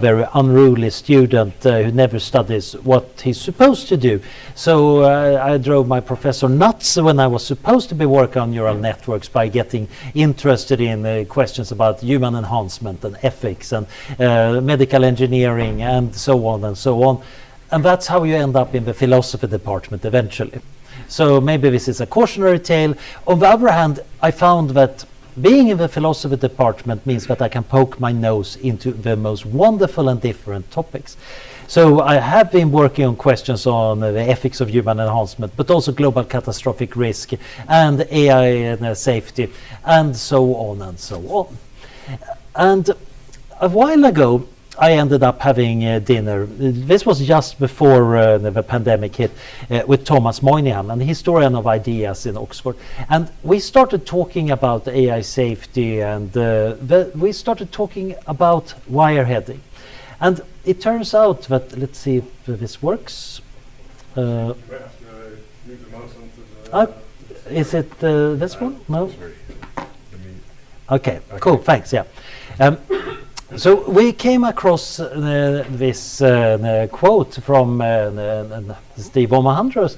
very unruly student who never studies what he's supposed to do. So I drove my professor nuts when I was supposed to be working on neural networks by getting interested in questions about human enhancement and ethics and medical engineering and so on and so on. And that's how you end up in the philosophy department eventually. So maybe this is a cautionary tale. On the other hand, I found that being in the philosophy department means that I can poke my nose into the most wonderful and different topics. So I have been working on questions on the ethics of human enhancement, but also global catastrophic risk and AI and safety and so on and so on. And a while ago, I ended up having dinner. This was just before the pandemic hit, with Thomas Moynihan, an historian of ideas in Oxford. And we started talking about AI safety, and we started talking about wireheading. And it turns out that, let's see if this works. Is it this one? No? Okay, cool, thanks, yeah. So we came across this quote from Steve Omohandros.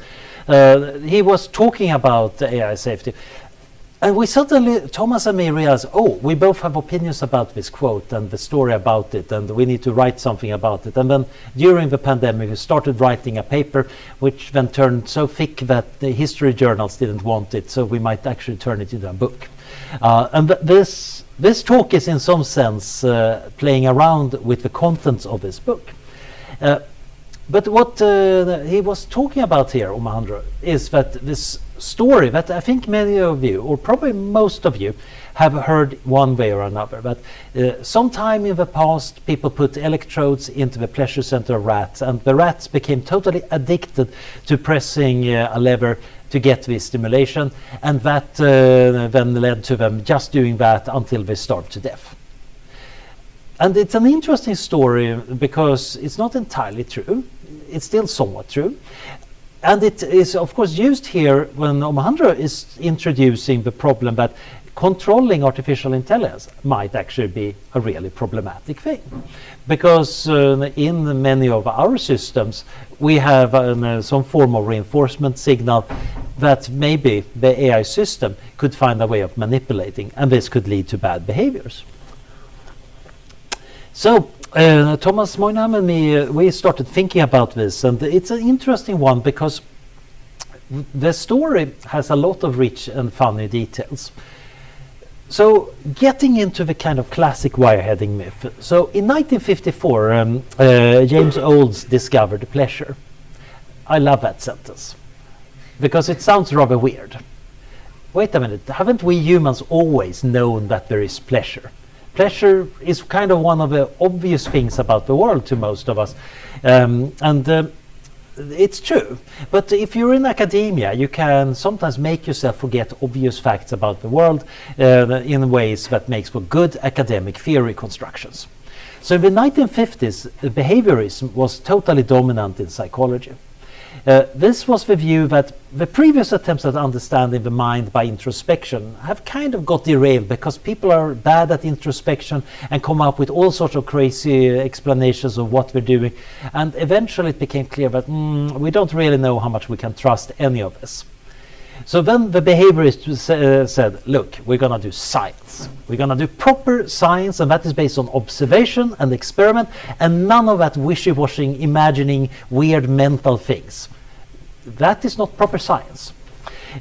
He was talking about AI safety. And we suddenly, Thomas and me, realized, oh, we both have opinions about this quote and the story about it, and we need to write something about it. And then during the pandemic, we started writing a paper, which then turned so thick that the history journals didn't want it, so we might actually turn it into a book. And this talk is in some sense playing around with the contents of this book. But what he was talking about here, Omohandro, is that this story that I think many of you, or probably most of you, have heard one way or another. But sometime in the past, people put electrodes into the pleasure center of rats, and the rats became totally addicted to pressing a lever to get this stimulation, and that then led to them just doing that until they starved to death. And it's an interesting story because it's not entirely true. It's still somewhat true. And it is, of course, used here when Omohandro is introducing the problem that controlling artificial intelligence might actually be a really problematic thing. Because in many of our systems, we have some form of reinforcement signal that maybe the AI system could find a way of manipulating, and this could lead to bad behaviors. So Thomas Moynihan and me, we started thinking about this, and it's an interesting one because the story has a lot of rich and funny details. So getting into the kind of classic wireheading myth. So in 1954, James Olds discovered pleasure. I love that sentence because it sounds rather weird. Wait a minute, haven't we humans always known that there is pleasure? Pleasure is kind of one of the obvious things about the world to most of us. It's true, but if you're in academia, you can sometimes make yourself forget obvious facts about the world in ways that makes for good academic theory constructions. So in the 1950s, behaviorism was totally dominant in psychology. This was the view that the previous attempts at understanding the mind by introspection have kind of got derailed because people are bad at introspection and come up with all sorts of crazy explanations of what we're doing. And eventually it became clear that we don't really know how much we can trust any of this. So then the behaviorists said, look, we're going to do science. We're going to do proper science, and that is based on observation and experiment, and none of that wishy-washy imagining weird mental things. That is not proper science.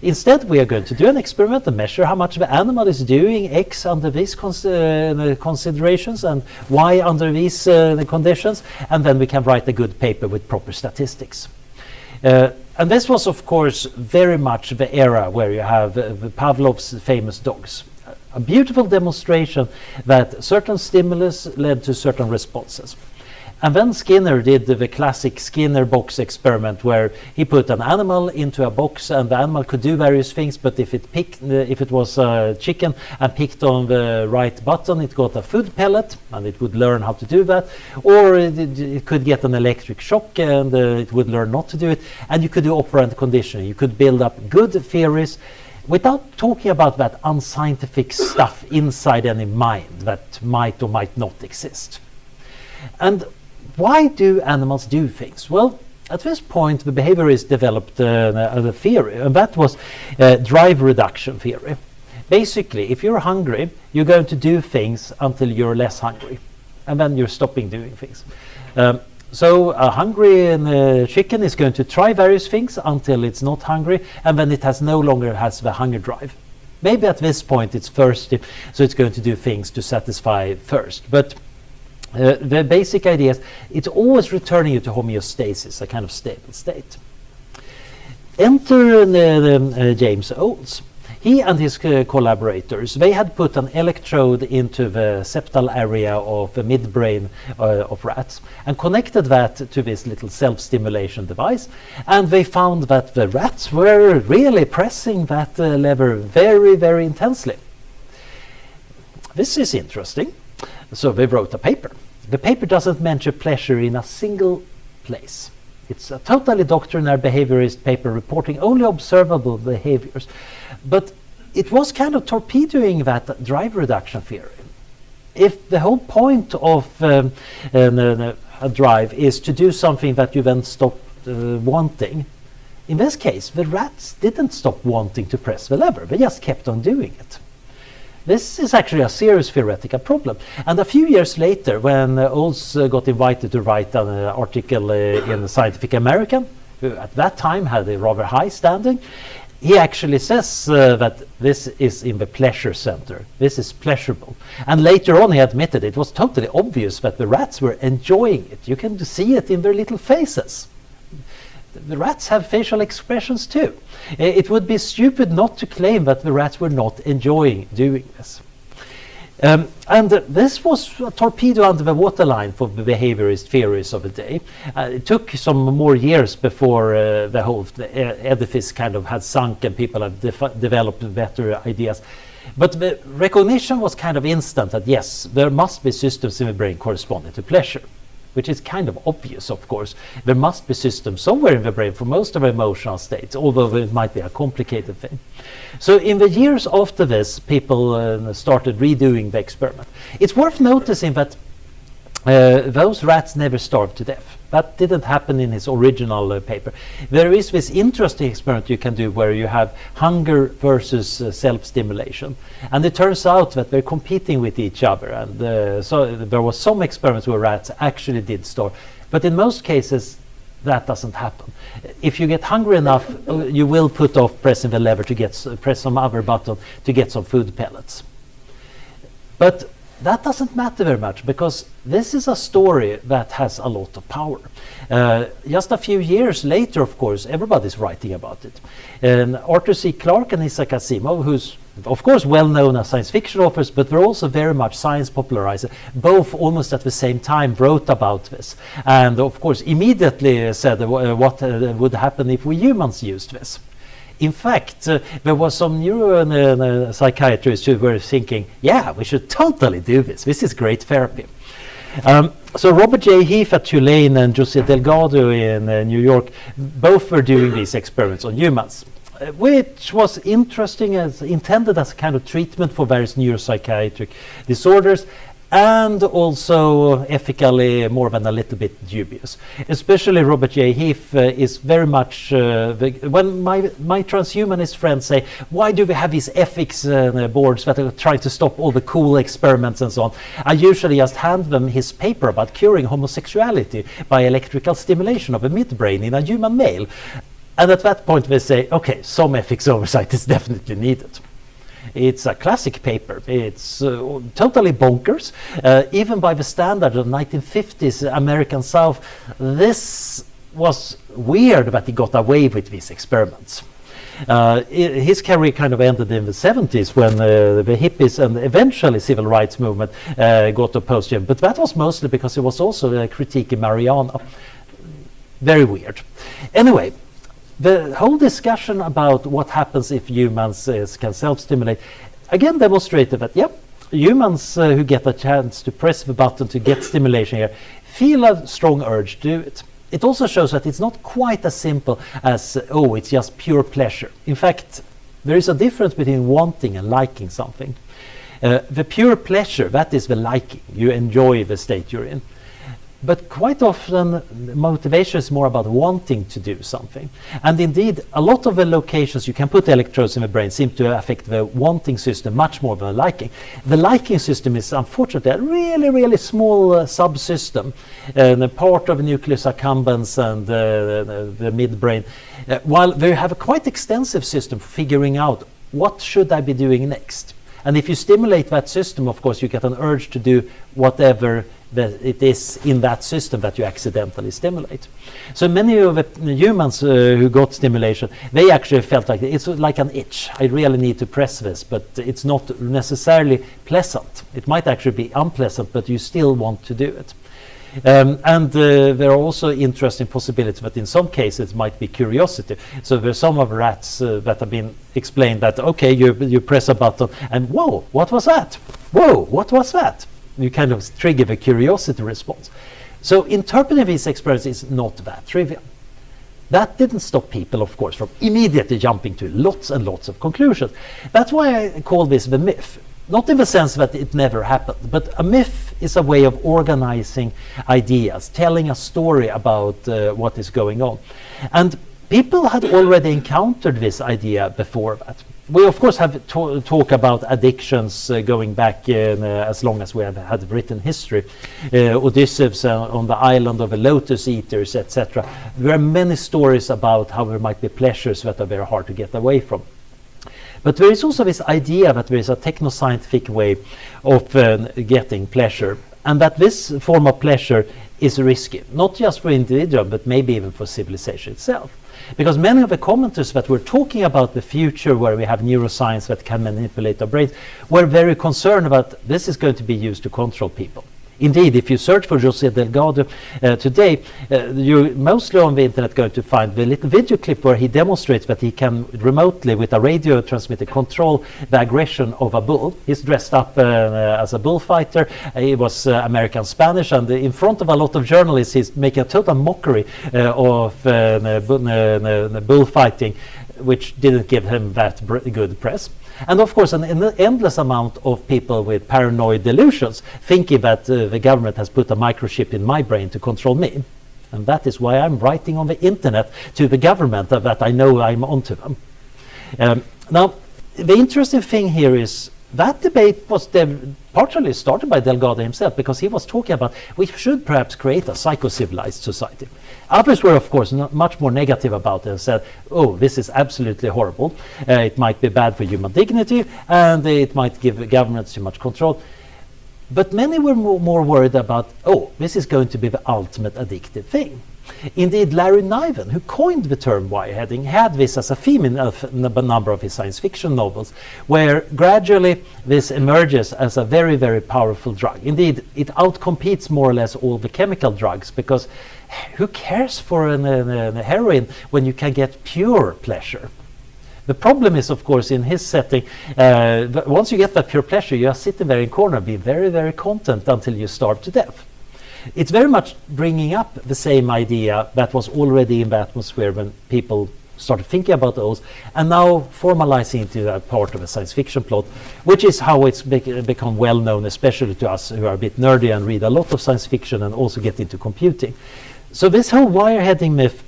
Instead, we are going to do an experiment and measure how much the animal is doing X under these considerations and Y under these conditions, and then we can write a good paper with proper statistics. And this was, of course, very much the era where you have Pavlov's famous dogs. A beautiful demonstration that certain stimulus led to certain responses. And then Skinner did the classic Skinner box experiment where he put an animal into a box and the animal could do various things, but if it was a chicken and picked on the right button, it got a food pellet and it would learn how to do that, or it could get an electric shock and it would learn not to do it. And you could do operant conditioning. You could build up good theories without talking about that unscientific stuff inside any mind that might or might not exist. And why do animals do things? Well, at this point, the behaviorists developed a theory, and that was drive reduction theory. Basically, if you're hungry, you're going to do things until you're less hungry, and then you're stopping doing things. So a hungry chicken is going to try various things until it's not hungry, and then it no longer has the hunger drive. Maybe at this point it's thirsty, so it's going to do things to satisfy thirst. But the basic idea is it's always returning you to homeostasis, a kind of stable state. Enter James Olds. He and his collaborators, they had put an electrode into the septal area of the midbrain of rats and connected that to this little self-stimulation device, and they found that the rats were really pressing that lever very, very intensely. This is interesting. So they wrote a paper. The paper doesn't mention pleasure in a single place. It's a totally doctrinal behaviorist paper reporting only observable behaviors. But it was kind of torpedoing that drive reduction theory. If the whole point of a drive is to do something that you then stop wanting, in this case, the rats didn't stop wanting to press the lever. They just kept on doing it. This is actually a serious theoretical problem. And a few years later, when Olds got invited to write an article in Scientific American, who at that time had a rather high standing, he actually says that this is in the pleasure center. This is pleasurable. And later on he admitted it was totally obvious that the rats were enjoying it. You can see it in their little faces. The rats have facial expressions too. It would be stupid not to claim that the rats were not enjoying doing this. And this was a torpedo under the waterline for the behaviorist theories of the day. It took some more years before the whole edifice kind of had sunk and people had developed better ideas. But the recognition was kind of instant that yes, there must be systems in the brain corresponding to pleasure, which is kind of obvious, of course. There must be systems somewhere in the brain for most of our emotional states, although it might be a complicated thing. So in the years after this, people started redoing the experiment. It's worth noticing that those rats never starved to death. That didn't happen in his original paper. There is this interesting experiment you can do where you have hunger versus self-stimulation. And it turns out that they're competing with each other. And so there was some experiments where rats actually did starve. But in most cases, that doesn't happen. If you get hungry enough, you will put off pressing the lever to press some other button to get some food pellets. But that doesn't matter very much because this is a story that has a lot of power. Just a few years later, of course, everybody's writing about it. And Arthur C. Clarke and Isaac Asimov, who's of course well known as science fiction authors, but they're also very much science popularizers, both almost at the same time wrote about this. And of course immediately said what would happen if we humans used this. In fact, there was some neuropsychiatrists who were thinking, yeah, we should totally do this. This is great therapy. So Robert J. Heath at Tulane and Jose Delgado in New York, both were doing these experiments on humans, which was interesting as intended as a kind of treatment for various neuropsychiatric disorders, and also ethically more than a little bit dubious. Especially Robert J. Heath is very much, when my transhumanist friends say, why do we have these ethics boards that are trying to stop all the cool experiments and so on, I usually just hand them his paper about curing homosexuality by electrical stimulation of a midbrain in a human male. And at that point they say, okay, some ethics oversight is definitely needed. It's a classic paper. It's totally bonkers. Even by the standard of 1950s American South, this was weird that he got away with these experiments. His career kind of ended in the 70s when the hippies and eventually civil rights movement got opposed to him. But that was mostly because he was also critiquing marijuana. Very weird. Anyway, the whole discussion about what happens if humans can self-stimulate again demonstrated that, yeah, humans who get a chance to press the button to get stimulation here feel a strong urge to do it. It also shows that it's not quite as simple as, oh, it's just pure pleasure. In fact, there is a difference between wanting and liking something. The pure pleasure, that is the liking. You enjoy the state you're in. But quite often, motivation is more about wanting to do something. And indeed, a lot of the locations you can put electrodes in the brain seem to affect the wanting system much more than the liking. The liking system is unfortunately a really, really small subsystem, the part of the nucleus accumbens and the midbrain, while they have a quite extensive system for figuring out what should I be doing next. And if you stimulate that system, of course, you get an urge to do whatever it is in that system that you accidentally stimulate. So many of the humans who got stimulation, they actually felt like it's like an itch. I really need to press this, but it's not necessarily pleasant. It might actually be unpleasant, but you still want to do it. And there are also interesting possibilities, but in some cases it might be curiosity. So there's some of rats that have been explained that, okay, you press a button and whoa, what was that? Whoa, what was that? You kind of trigger the curiosity response. So interpreting these experiences is not that trivial. That didn't stop people, of course, from immediately jumping to lots and lots of conclusions. That's why I call this the myth. Not in the sense that it never happened, but a myth is a way of organizing ideas, telling a story about what is going on. And people had already encountered this idea before that. We, of course, have talk about addictions going back as long as we have had written history. Odysseus on the island of the lotus eaters, etc. There are many stories about how there might be pleasures that are very hard to get away from. But there is also this idea that there is a techno-scientific way of getting pleasure, and that this form of pleasure is risky, not just for individual, but maybe even for civilization itself. Because many of the commenters that were talking about the future where we have neuroscience that can manipulate our brains were very concerned about this is going to be used to control people. Indeed, if you search for José Delgado today, you're mostly on the internet going to find the little video clip where he demonstrates that he can remotely, with a radio transmitter, control the aggression of a bull. He's dressed up as a bullfighter. He was American Spanish, and in front of a lot of journalists, he's making a total mockery of bullfighting, which didn't give him that good press. And of course, an endless amount of people with paranoid delusions thinking that the government has put a microchip in my brain to control me. And that is why I'm writing on the internet to the government that I know I'm onto them. Now, the interesting thing here is that debate was partially started by Delgado himself, because he was talking about we should perhaps create a psycho-civilized society. Others were, of course, much more negative about it and said, oh, this is absolutely horrible. It might be bad for human dignity, and it might give governments too much control. But many were more worried about, oh, this is going to be the ultimate addictive thing. Indeed, Larry Niven, who coined the term wireheading, had this as a theme in a number of his science fiction novels, where gradually this emerges as a very, very powerful drug. Indeed, it outcompetes more or less all the chemical drugs, because who cares for a heroin when you can get pure pleasure? The problem is, of course, in his setting, once you get that pure pleasure, you are sitting there in a corner, be very, very content until you starve to death. It's very much bringing up the same idea that was already in the atmosphere when people started thinking about those, and now formalizing into that part of a science fiction plot, which is how it's become well known, especially to us who are a bit nerdy and read a lot of science fiction and also get into computing. So this whole wireheading myth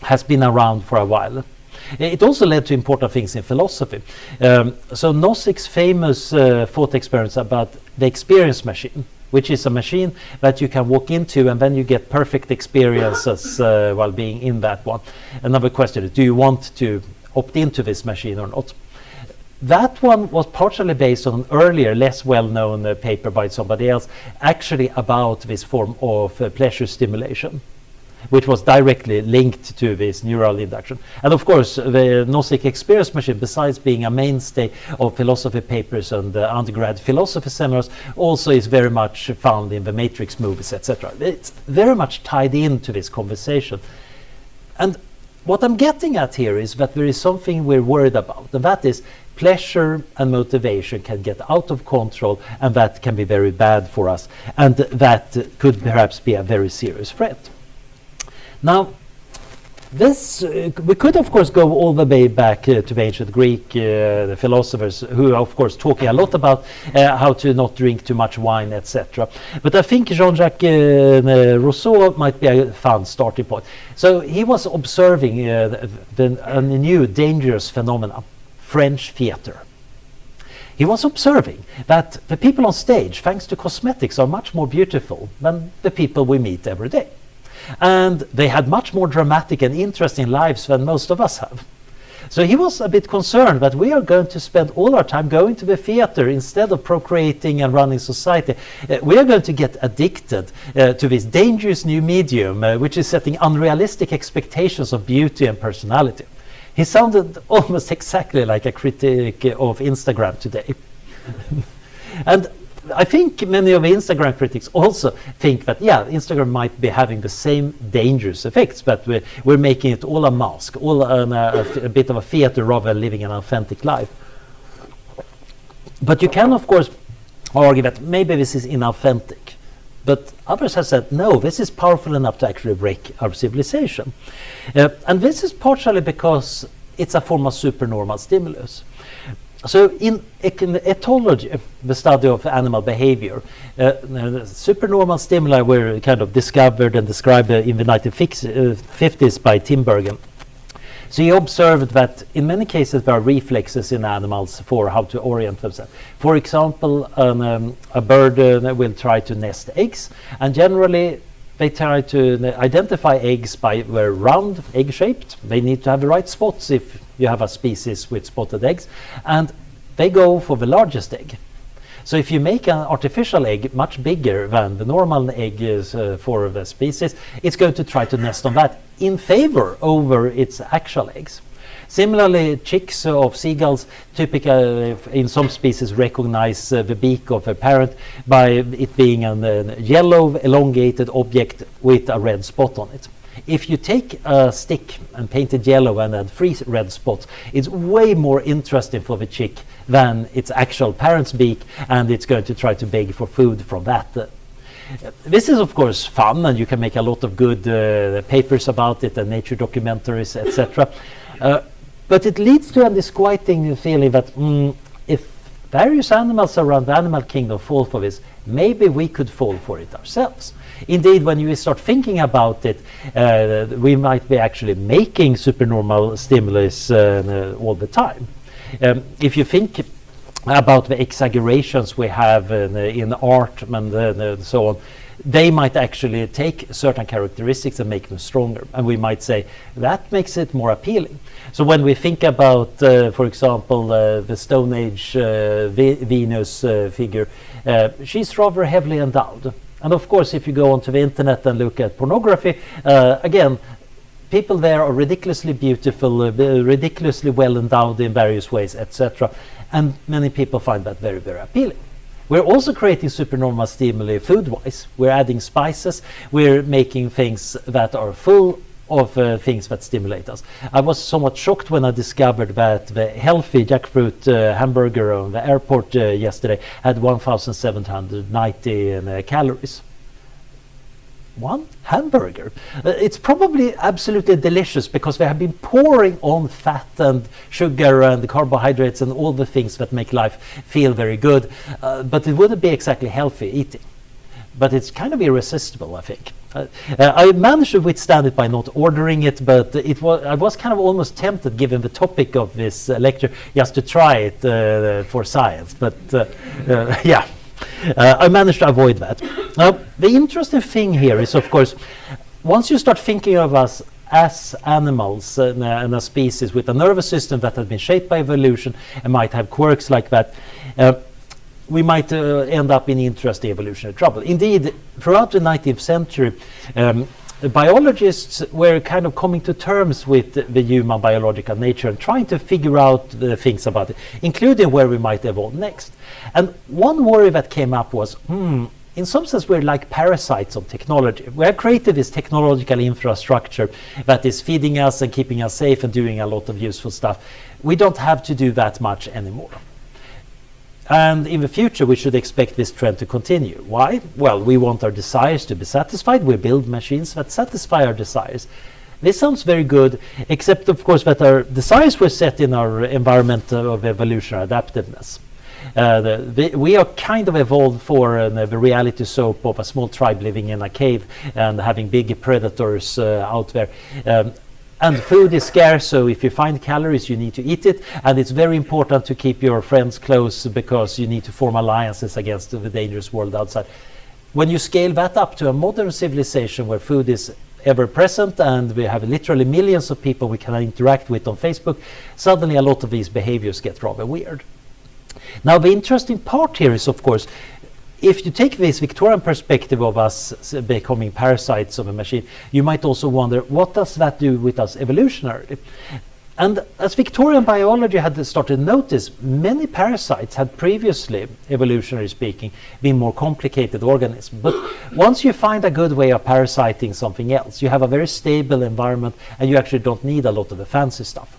has been around for a while. It also led to important things in philosophy. So Nozick's famous thought experiments about the experience machine, which is a machine that you can walk into and then you get perfect experiences while being in that one. Another question is, do you want to opt into this machine or not? That one was partially based on an earlier, less well-known paper by somebody else, actually about this form of pleasure stimulation, which was directly linked to this neural induction. And of course, the Nozick experience machine, besides being a mainstay of philosophy papers and undergrad philosophy seminars, also is very much found in the Matrix movies, etc. It's very much tied into this conversation. And what I'm getting at here is that there is something we're worried about, and that is pleasure and motivation can get out of control, and that can be very bad for us, and that could perhaps be a very serious threat. Now, This we could of course go all the way back to the ancient Greek the philosophers, who are of course talking a lot about how to not drink too much wine, etc. But I think Jean-Jacques Rousseau might be a fun starting point. So he was observing a new dangerous phenomenon, French theatre. He was observing that the people on stage, thanks to cosmetics, are much more beautiful than the people we meet every day. And they had much more dramatic and interesting lives than most of us have. So he was a bit concerned that we are going to spend all our time going to the theater instead of procreating and running society. We are going to get addicted to this dangerous new medium, which is setting unrealistic expectations of beauty and personality. He sounded almost exactly like a critic of Instagram today. And I think many of the Instagram critics also think that, yeah, Instagram might be having the same dangerous effects, but we're making it all a mask, all a bit of a theater rather than living an authentic life. But you can, of course, argue that maybe this is inauthentic. But others have said, no, this is powerful enough to actually break our civilization. And this is partially because it's a form of supernormal stimulus. So in etology, the study of animal behavior, supernormal stimuli were kind of discovered and described in the 1950s by Tinbergen. So he observed that in many cases there are reflexes in animals for how to orient themselves. For example, a bird will try to nest eggs, and generally they try to identify eggs by their round, egg-shaped. They need to have the right spots if you have a species with spotted eggs, and they go for the largest egg. So if you make an artificial egg much bigger than the normal egg is for the species, it's going to try to nest on that in favor over its actual eggs. Similarly, chicks of seagulls typically in some species recognize the beak of a parent by it being a yellow elongated object with a red spot on it. If you take a stick and paint it yellow and add 3 red spots, it's way more interesting for the chick than its actual parent's beak, and it's going to try to beg for food from that. This is of course fun, and you can make a lot of good papers about it and nature documentaries, etc. But it leads to a disquieting feeling that if various animals around the animal kingdom fall for this, maybe we could fall for it ourselves. Indeed, when you start thinking about it, we might be actually making supernormal stimulus all the time. If you think about the exaggerations we have in art and so on, they might actually take certain characteristics and make them stronger. And we might say that makes it more appealing. So when we think about, for example, the Stone Age Venus figure, she's rather heavily endowed. And of course, if you go onto the internet and look at pornography, again, people there are ridiculously beautiful, ridiculously well endowed in various ways, etc. And many people find that very, very appealing. We're also creating supernormal stimuli food-wise. We're adding spices. We're making things that are full of things that stimulate us. I was somewhat shocked when I discovered that the healthy jackfruit hamburger on the airport yesterday had 1,790 calories. One hamburger. It's probably absolutely delicious because they have been pouring on fat and sugar and carbohydrates and all the things that make life feel very good, but it wouldn't be exactly healthy eating. But it's kind of irresistible, I think. I managed to withstand it by not ordering it, but I was kind of almost tempted, given the topic of this lecture, just to try it for science. But yeah. I managed to avoid that. Now, the interesting thing here is, of course, once you start thinking of us as animals and a species with a nervous system that has been shaped by evolution and might have quirks like that, we might end up in interesting evolutionary trouble. Indeed, throughout the 19th century, biologists were kind of coming to terms with the human biological nature and trying to figure out the things about it, including where we might evolve next. And one worry that came up was, in some sense we're like parasites on technology. We have created this technological infrastructure that is feeding us and keeping us safe and doing a lot of useful stuff. We don't have to do that much anymore. And in the future, we should expect this trend to continue. Why? Well, we want our desires to be satisfied. We build machines that satisfy our desires. This sounds very good, except of course that the desires were set in our environment of evolutionary adaptiveness. We are kind of evolved for the reality soap of a small tribe living in a cave and having big predators out there. And food is scarce, so if you find calories, you need to eat it. And it's very important to keep your friends close because you need to form alliances against the dangerous world outside. When you scale that up to a modern civilization where food is ever present and we have literally millions of people we can interact with on Facebook, suddenly a lot of these behaviors get rather weird. Now, the interesting part here is, of course, if you take this Victorian perspective of us becoming parasites of a machine, you might also wonder, what does that do with us evolutionarily? And as Victorian biology had started to notice, many parasites had previously, evolutionary speaking, been more complicated organisms. But once you find a good way of parasiting something else, you have a very stable environment and you actually don't need a lot of the fancy stuff.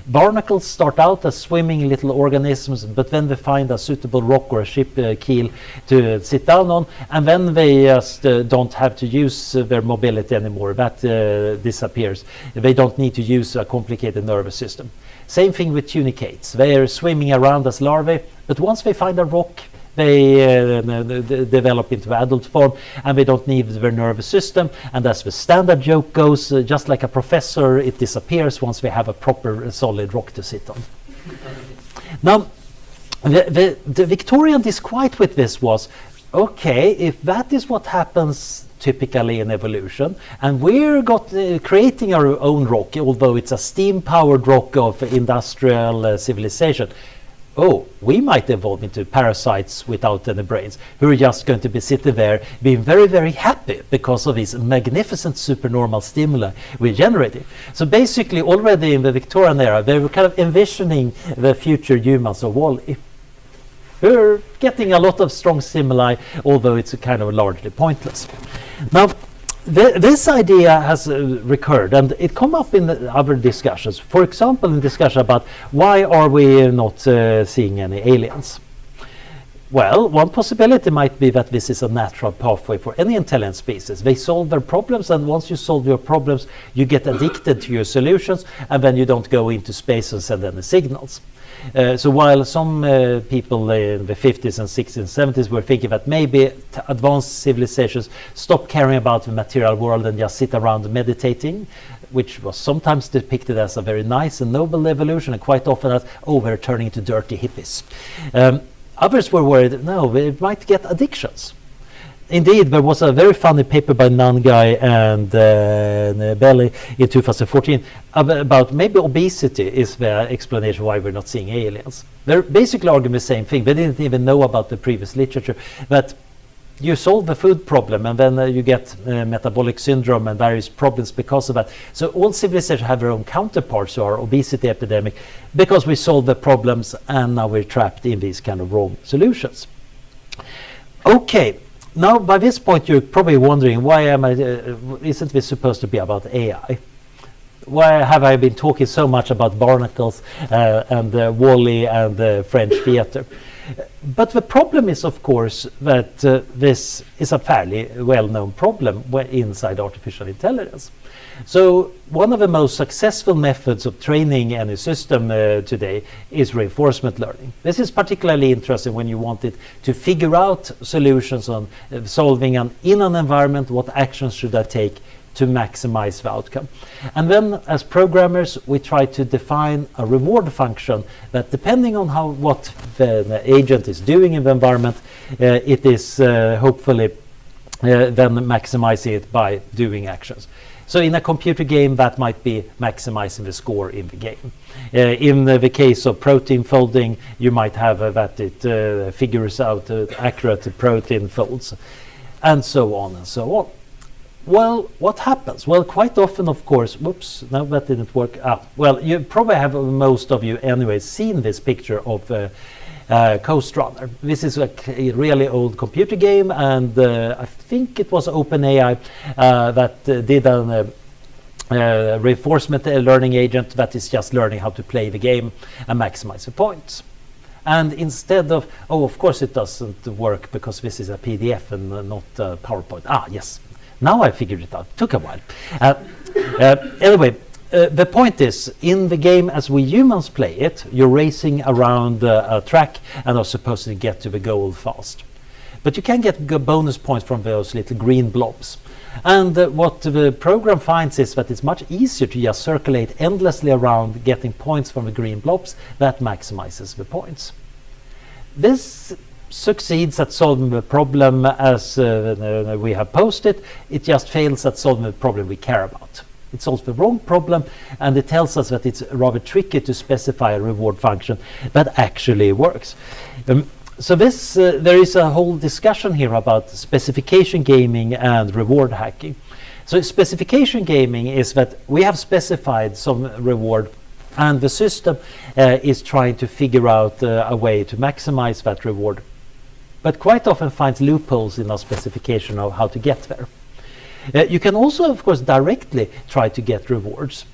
Barnacles start out as swimming little organisms, but then they find a suitable rock or a ship keel to sit down on, and then they just don't have to use their mobility anymore. That disappears. They don't need to use a complicated nervous system. Same thing with tunicates. They are swimming around as larvae, but once they find a rock, they develop into adult form and they don't need their nervous system. And as the standard joke goes, just like a professor, it disappears once they have a proper solid rock to sit on. Now, the Victorian disquiet with this was, okay, if that is what happens typically in evolution, and we're creating our own rock, although it's a steam-powered rock of industrial civilization, oh, we might evolve into parasites without any brains, who are just going to be sitting there being very, very happy because of these magnificent supernormal stimuli we're generating. So basically, already in the Victorian era, they were kind of envisioning the future humans of Wall-E. We're getting a lot of strong stimuli, although it's kind of largely pointless. Now, this idea has recurred, and it come up in other discussions. For example, in discussion about why are we not seeing any aliens? Well, one possibility might be that this is a natural pathway for any intelligent species. They solve their problems, and once you solve your problems, you get addicted to your solutions, and then you don't go into space and send any signals. So while some people in the 50s and 60s and 70s were thinking that maybe advanced civilizations stop caring about the material world and just sit around meditating, which was sometimes depicted as a very nice and noble evolution, and quite often as, oh, we're turning into dirty hippies. Others were worried, no, we might get addictions. Indeed, there was a very funny paper by Nangai and Belli in 2014 about maybe obesity is the explanation why we're not seeing aliens. They're basically arguing the same thing. They didn't even know about the previous literature, that you solve the food problem and then you get metabolic syndrome and various problems because of that. So all civilizations have their own counterparts to our obesity epidemic because we solved the problems and now we're trapped in these kind of wrong solutions. Okay. Now, by this point, you're probably wondering, why am I? Isn't this supposed to be about AI? Why have I been talking so much about barnacles and Wall-E and French theatre? But the problem is, of course, that this is a fairly well-known problem inside artificial intelligence. So one of the most successful methods of training any system today is reinforcement learning. This is particularly interesting when you want it to figure out solutions on solving in an environment, what actions should I take to maximize the outcome. And then as programmers, we try to define a reward function that, depending on what the agent is doing in the environment, it is hopefully then maximizing it by doing actions. So in a computer game, that might be maximizing the score in the game. In the case of protein folding, you might have that it figures out accurate protein folds, and so on and so on. Well, what happens? Well, quite often, of course, whoops, no, that didn't work. Well, you probably have, most of you anyway, seen this picture of Coast Runner. This is a really old computer game, and I think it was OpenAI that did a reinforcement learning agent that is just learning how to play the game and maximize the points. And instead of, oh, of course it doesn't work because this is a PDF and not a PowerPoint. Yes, Now I figured it out. Took a while. Anyway, the point is, in the game as we humans play it, you're racing around a track and are supposed to get to the goal fast. But you can get bonus points from those little green blobs. And what the program finds is that it's much easier to just circulate endlessly around getting points from the green blobs. That maximizes the points. This succeeds at solving the problem as we have posted. It just fails at solving the problem we care about. It solves the wrong problem, and it tells us that it's rather tricky to specify a reward function that actually works. So this, there is a whole discussion here about specification gaming and reward hacking. So specification gaming is that we have specified some reward, and the system is trying to figure out a way to maximize that reward, but quite often finds loopholes in our specification of how to get there. You can also, of course, directly try to get rewards.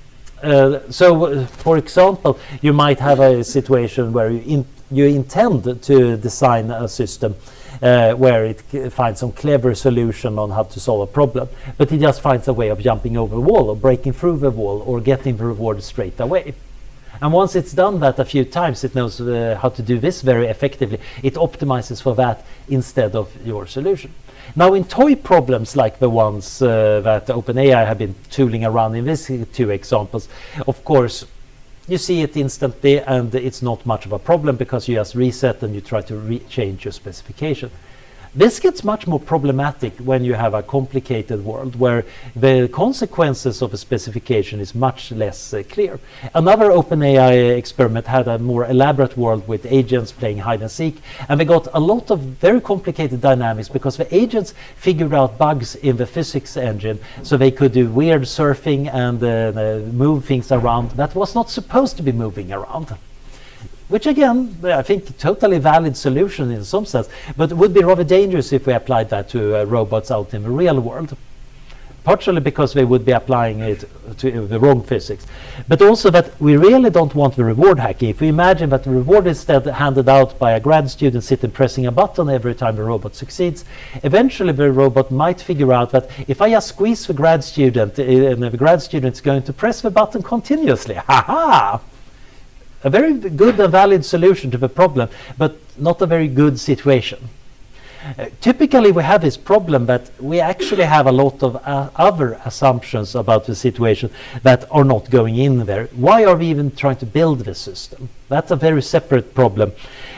For example, you might have a situation where you intend to design a system where it finds some clever solution on how to solve a problem, but it just finds a way of jumping over a wall or breaking through the wall or getting the reward straight away. And once it's done that a few times, it knows how to do this very effectively. It optimizes for that instead of your solution. Now, in toy problems like the ones that OpenAI have been tooling around in these two examples, of course, you see it instantly, and it's not much of a problem because you just reset and you try to change your specification. This gets much more problematic when you have a complicated world where the consequences of a specification is much less clear. Another OpenAI experiment had a more elaborate world with agents playing hide and seek, and they got a lot of very complicated dynamics because the agents figured out bugs in the physics engine, so they could do weird surfing and move things around that was not supposed to be moving around. Which again, I think totally valid solution in some sense, but it would be rather dangerous if we applied that to robots out in the real world. Partially because they would be applying it to the wrong physics, but also that we really don't want the reward hacking. If we imagine that the reward is instead handed out by a grad student sitting pressing a button every time the robot succeeds, eventually the robot might figure out that if I just squeeze the grad student, and the grad student is going to press the button continuously. Ha-ha! A very good and valid solution to the problem, but not a very good situation. Typically we have this problem that we actually have a lot of other assumptions about the situation that are not going in there. Why are we even trying to build this system? That's a very separate problem,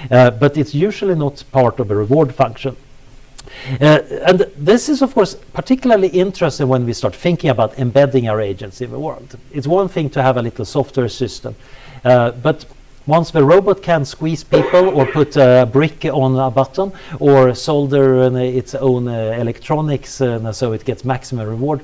but it's usually not part of a reward function. And this is, of course, particularly interesting when we start thinking about embedding our agents in the world. It's one thing to have a little software system, but once the robot can squeeze people or put a brick on a button or solder its own electronics so it gets maximum reward,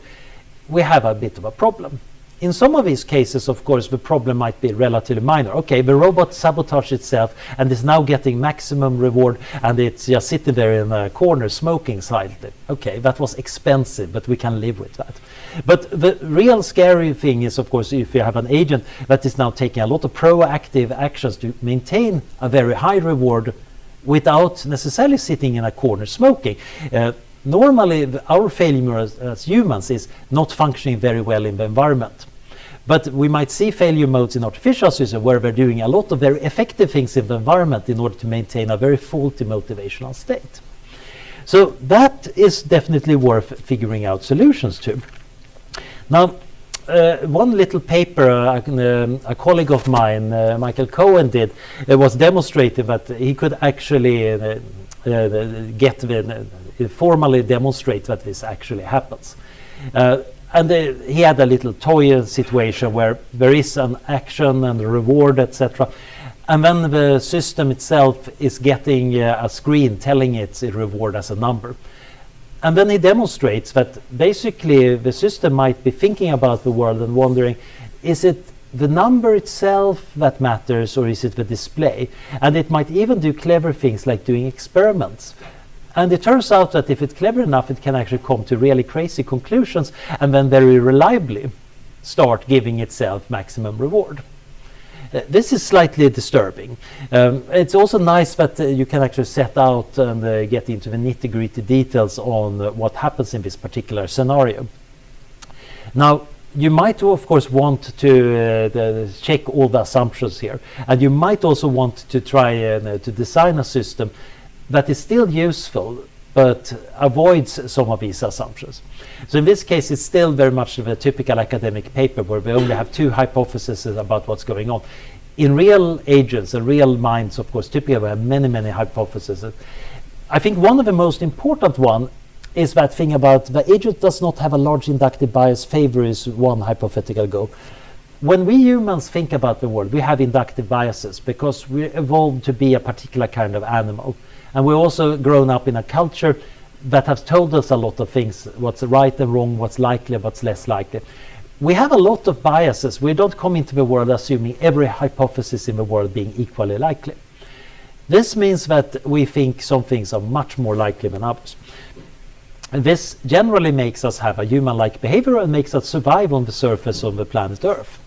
we have a bit of a problem. In some of these cases, of course, the problem might be relatively minor. Okay, the robot sabotaged itself and is now getting maximum reward, and it's just sitting there in a corner smoking silently. Okay, that was expensive, but we can live with that. But the real scary thing is, of course, if you have an agent that is now taking a lot of proactive actions to maintain a very high reward without necessarily sitting in a corner smoking. Normally, our failure as humans is not functioning very well in the environment. But we might see failure modes in artificial systems where they're doing a lot of very effective things in the environment in order to maintain a very faulty motivational state. So that is definitely worth figuring out solutions to. Now, one little paper a colleague of mine, Michael Cohen, did was demonstrating that he could actually formally demonstrate that this actually happens. And he had a little toy situation where there is an action and a reward, etc. And then the system itself is getting a screen telling its reward as a number. And then he demonstrates that basically the system might be thinking about the world and wondering, is it the number itself that matters, or is it the display? And it might even do clever things like doing experiments. And it turns out that if it's clever enough, it can actually come to really crazy conclusions and then very reliably start giving itself maximum reward. This is slightly disturbing. It's also nice that you can actually set out and get into the nitty-gritty details on what happens in this particular scenario. Now, you might of course want to check all the assumptions here, and you might also want to try to design a system that is still useful but avoids some of these assumptions. So in this case, it's still very much of a typical academic paper where we only have two hypotheses about what's going on. In real agents and real minds, of course, typically we have many hypotheses. I think one of the most important one is that thing about the agent does not have a large inductive bias favors one hypothetical goal. When we humans think about the world, we have inductive biases because we evolved to be a particular kind of animal. And we're also grown up in a culture that has told us a lot of things, what's right and wrong, what's likely, what's less likely. We have a lot of biases. We don't come into the world assuming every hypothesis in the world being equally likely. This means that we think some things are much more likely than others. And this generally makes us have a human-like behavior and makes us survive on the surface of the planet Earth.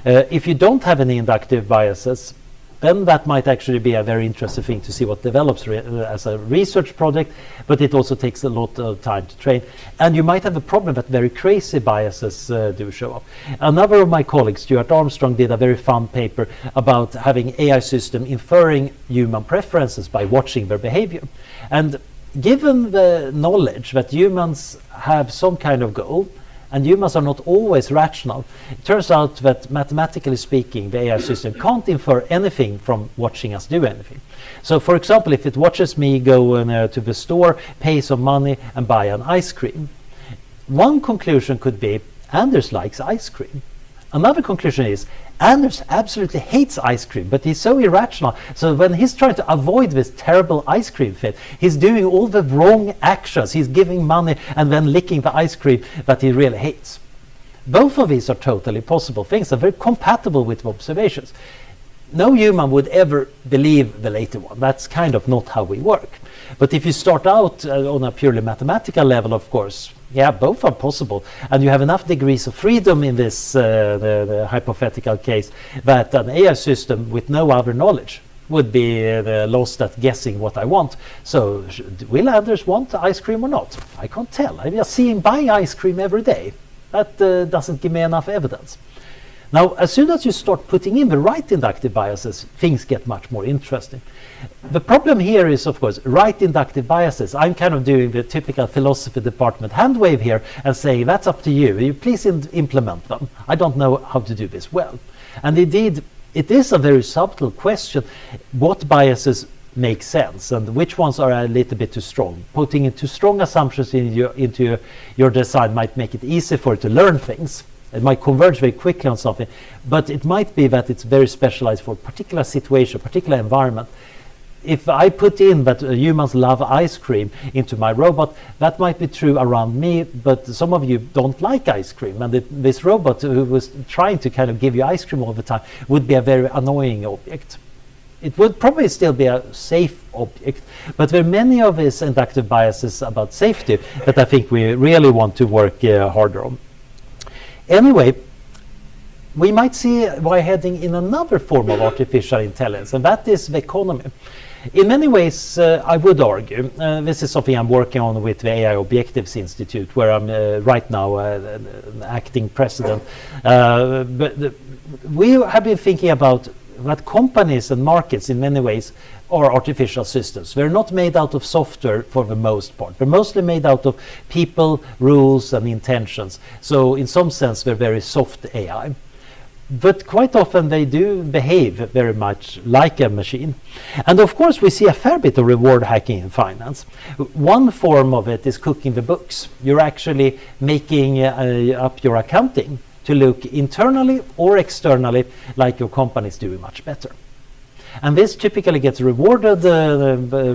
If you don't have any inductive biases, then that might actually be a very interesting thing to see what develops as a research project, but it also takes a lot of time to train. And you might have a problem that very crazy biases do show up. Another of my colleagues, Stuart Armstrong, did a very fun paper about having AI system inferring human preferences by watching their behavior. And given the knowledge that humans have some kind of goal, and humans are not always rational, it turns out that mathematically speaking, the AI system can't infer anything from watching us do anything. So for example, if it watches me go to the store, pay some money and buy an ice cream, one conclusion could be Anders likes ice cream. Another conclusion is Anders absolutely hates ice cream, but he's so irrational. So when he's trying to avoid this terrible ice cream fit, he's doing all the wrong actions. He's giving money and then licking the ice cream that he really hates. Both of these are totally possible things and very compatible with observations. No human would ever believe the later one. That's kind of not how we work. But if you start out on a purely mathematical level, of course, yeah, both are possible. And you have enough degrees of freedom in this the hypothetical case that an AI system with no other knowledge would be lost at guessing what I want. So will Anders want ice cream or not? I can't tell. I just see him buy ice cream every day. That doesn't give me enough evidence. Now, as soon as you start putting in the right inductive biases, things get much more interesting. The problem here is, of course, right inductive biases. I'm kind of doing the typical philosophy department hand wave here and saying, that's up to you. You please implement them. I don't know how to do this well. And indeed, it is a very subtle question, what biases make sense and which ones are a little bit too strong. Putting in too strong assumptions into your design might make it easy for it to learn things. It might converge very quickly on something, but it might be that it's very specialized for a particular situation, particular environment. If I put in that humans love ice cream into my robot, that might be true around me, but some of you don't like ice cream, and this robot who was trying to kind of give you ice cream all the time would be a very annoying object. It would probably still be a safe object, but there are many of these inductive biases about safety that I think we really want to work harder on. Anyway, we might see wireheading in another form of artificial intelligence, and that is the economy. In many ways, I would argue, this is something I'm working on with the AI Objectives Institute, where I'm right now acting president. But we have been thinking about that companies and markets in many ways are artificial systems. They're not made out of software for the most part. They're mostly made out of people, rules, and intentions. So in some sense, they're very soft AI. But quite often they do behave very much like a machine. And of course, we see a fair bit of reward hacking in finance. One form of it is cooking the books. You're actually making up your accounting to look internally or externally like your company is doing much better. And this typically gets rewarded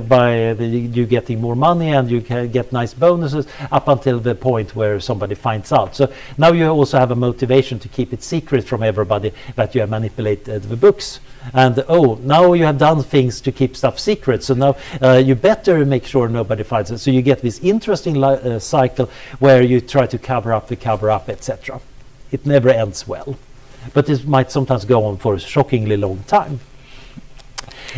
by you getting more money, and you can get nice bonuses up until the point where somebody finds out. So now you also have a motivation to keep it secret from everybody that you have manipulated the books. And now you have done things to keep stuff secret. So now you better make sure nobody finds it. So you get this interesting cycle where you try to cover up, etc. It never ends well. but it might sometimes go on for a shockingly long time.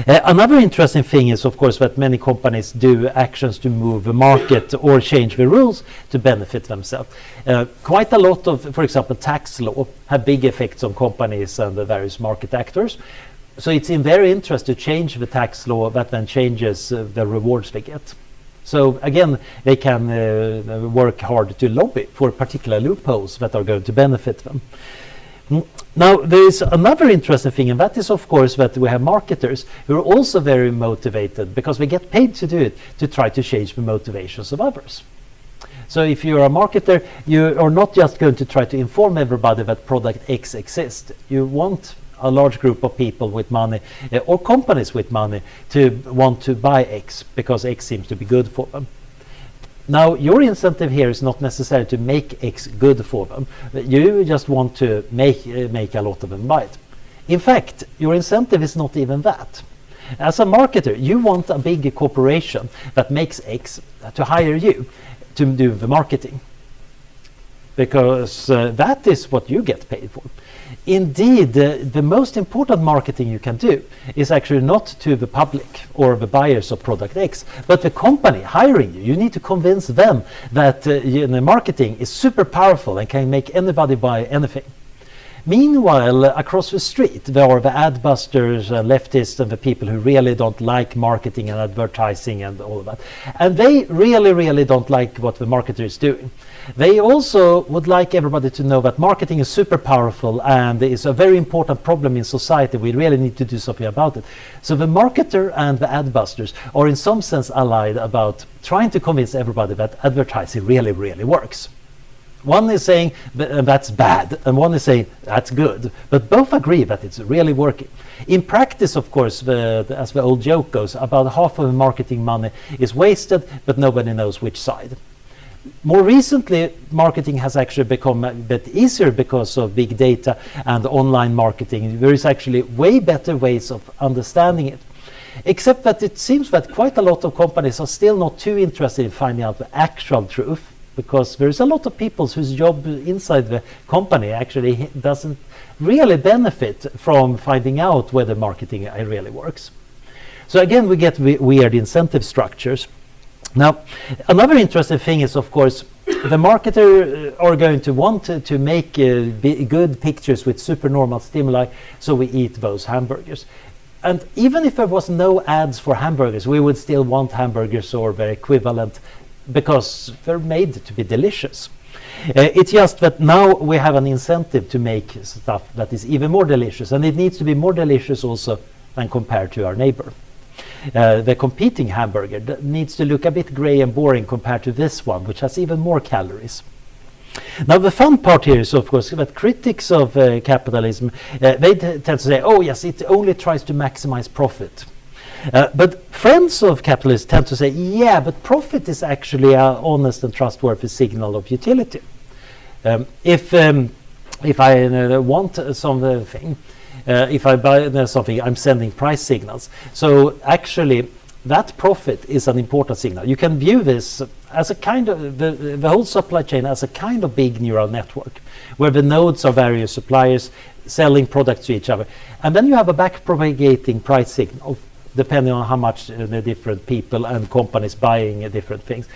Another interesting thing is, of course, that many companies do actions to move the market or change the rules to benefit themselves. Quite a lot of, for example, tax law have big effects on companies and the various market actors. So it's in their interest to change the tax law that then changes the rewards they get. So again, they can work hard to lobby for particular loopholes that are going to benefit them. Now, there is another interesting thing, and that is, of course, that we have marketers who are also very motivated because they get paid to do it, to try to change the motivations of others. So if you're a marketer, you are not just going to try to inform everybody that product X exists. You want a large group of people with money or companies with money to want to buy X because X seems to be good for them. Now, your incentive here is not necessarily to make X good for them. You just want to make a lot of them buy it. In fact, your incentive is not even that. As a marketer, you want a big corporation that makes X to hire you to do the marketing, because that is what you get paid for. Indeed, the most important marketing you can do is actually not to the public or the buyers of product X, but the company hiring you. You need to convince them that the marketing is super powerful and can make anybody buy anything. Meanwhile, across the street, there are the ad busters and leftists and the people who really don't like marketing and advertising and all of that. And they really, really don't like what the marketer is doing. They also would like everybody to know that marketing is super powerful and is a very important problem in society. We really need to do something about it. So the marketer and the ad busters are in some sense allied about trying to convince everybody that advertising really, really works. One is saying that's bad, and one is saying that's good. But both agree that it's really working. In practice, of course, as the old joke goes, about half of the marketing money is wasted, but nobody knows which side. More recently, marketing has actually become a bit easier because of big data and online marketing. There is actually way better ways of understanding it. Except that it seems that quite a lot of companies are still not too interested in finding out the actual truth, because there's a lot of people whose job inside the company actually doesn't really benefit from finding out whether marketing really works. So again, we get weird incentive structures. Now, another interesting thing is, of course, the marketer are going to want to make good pictures with supernormal stimuli, so we eat those hamburgers. And even if there was no ads for hamburgers, we would still want hamburgers or their equivalent, because they're made to be delicious. It's just that now we have an incentive to make stuff that is even more delicious, and it needs to be more delicious also than compared to our neighbor. The competing hamburger needs to look a bit grey and boring compared to this one, which has even more calories. Now, the fun part here is, of course, that critics of capitalism, they tend to say, oh yes, it only tries to maximize profit. But friends of capitalists tend to say, yeah, but profit is actually an honest and trustworthy signal of utility. If I want something, if I buy something, I'm sending price signals. So actually, that profit is an important signal. You can view this as a kind of, the whole supply chain as a kind of big neural network, where the nodes are various suppliers selling products to each other. And then you have a back-propagating price signal, depending on how much the different people and companies buying different things.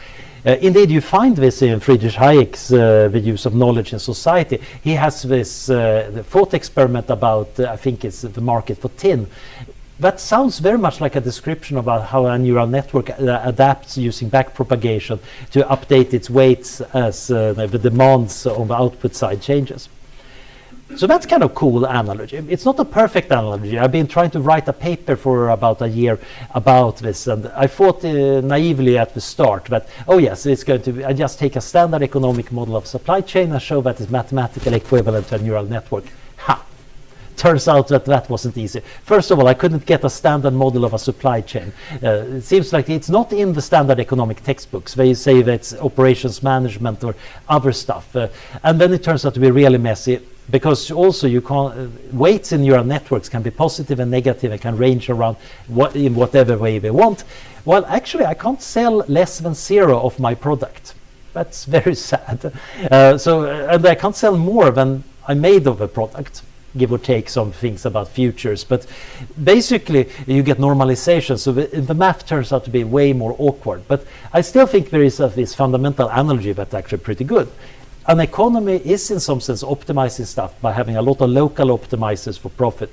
Indeed, you find this in Friedrich Hayek's The Use of Knowledge in Society. He has this thought experiment about, I think it's the market for tin. That sounds very much like a description about how a neural network adapts using backpropagation to update its weights as the demands on the output side changes. So that's kind of cool analogy. It's not a perfect analogy. I've been trying to write a paper for about a year about this, and I thought naively at the start that, oh yes, it's going to be, I just take a standard economic model of supply chain and show that it's mathematically equivalent to a neural network. Ha! Turns out that that wasn't easy. First of all, I couldn't get a standard model of a supply chain. It seems like it's not in the standard economic textbooks. They say that it's operations management or other stuff. And then it turns out to be really messy, because also you can't, weights in neural networks can be positive and negative and can range around in whatever way they want. Well, actually, I can't sell less than 0 of my product. That's very sad. And I can't sell more than I made of a product. give or take some things about futures. But basically, you get normalization. So the math turns out to be way more awkward. But I still think there is this fundamental analogy that's actually pretty good. An economy is in some sense optimizing stuff by having a lot of local optimizers for profit.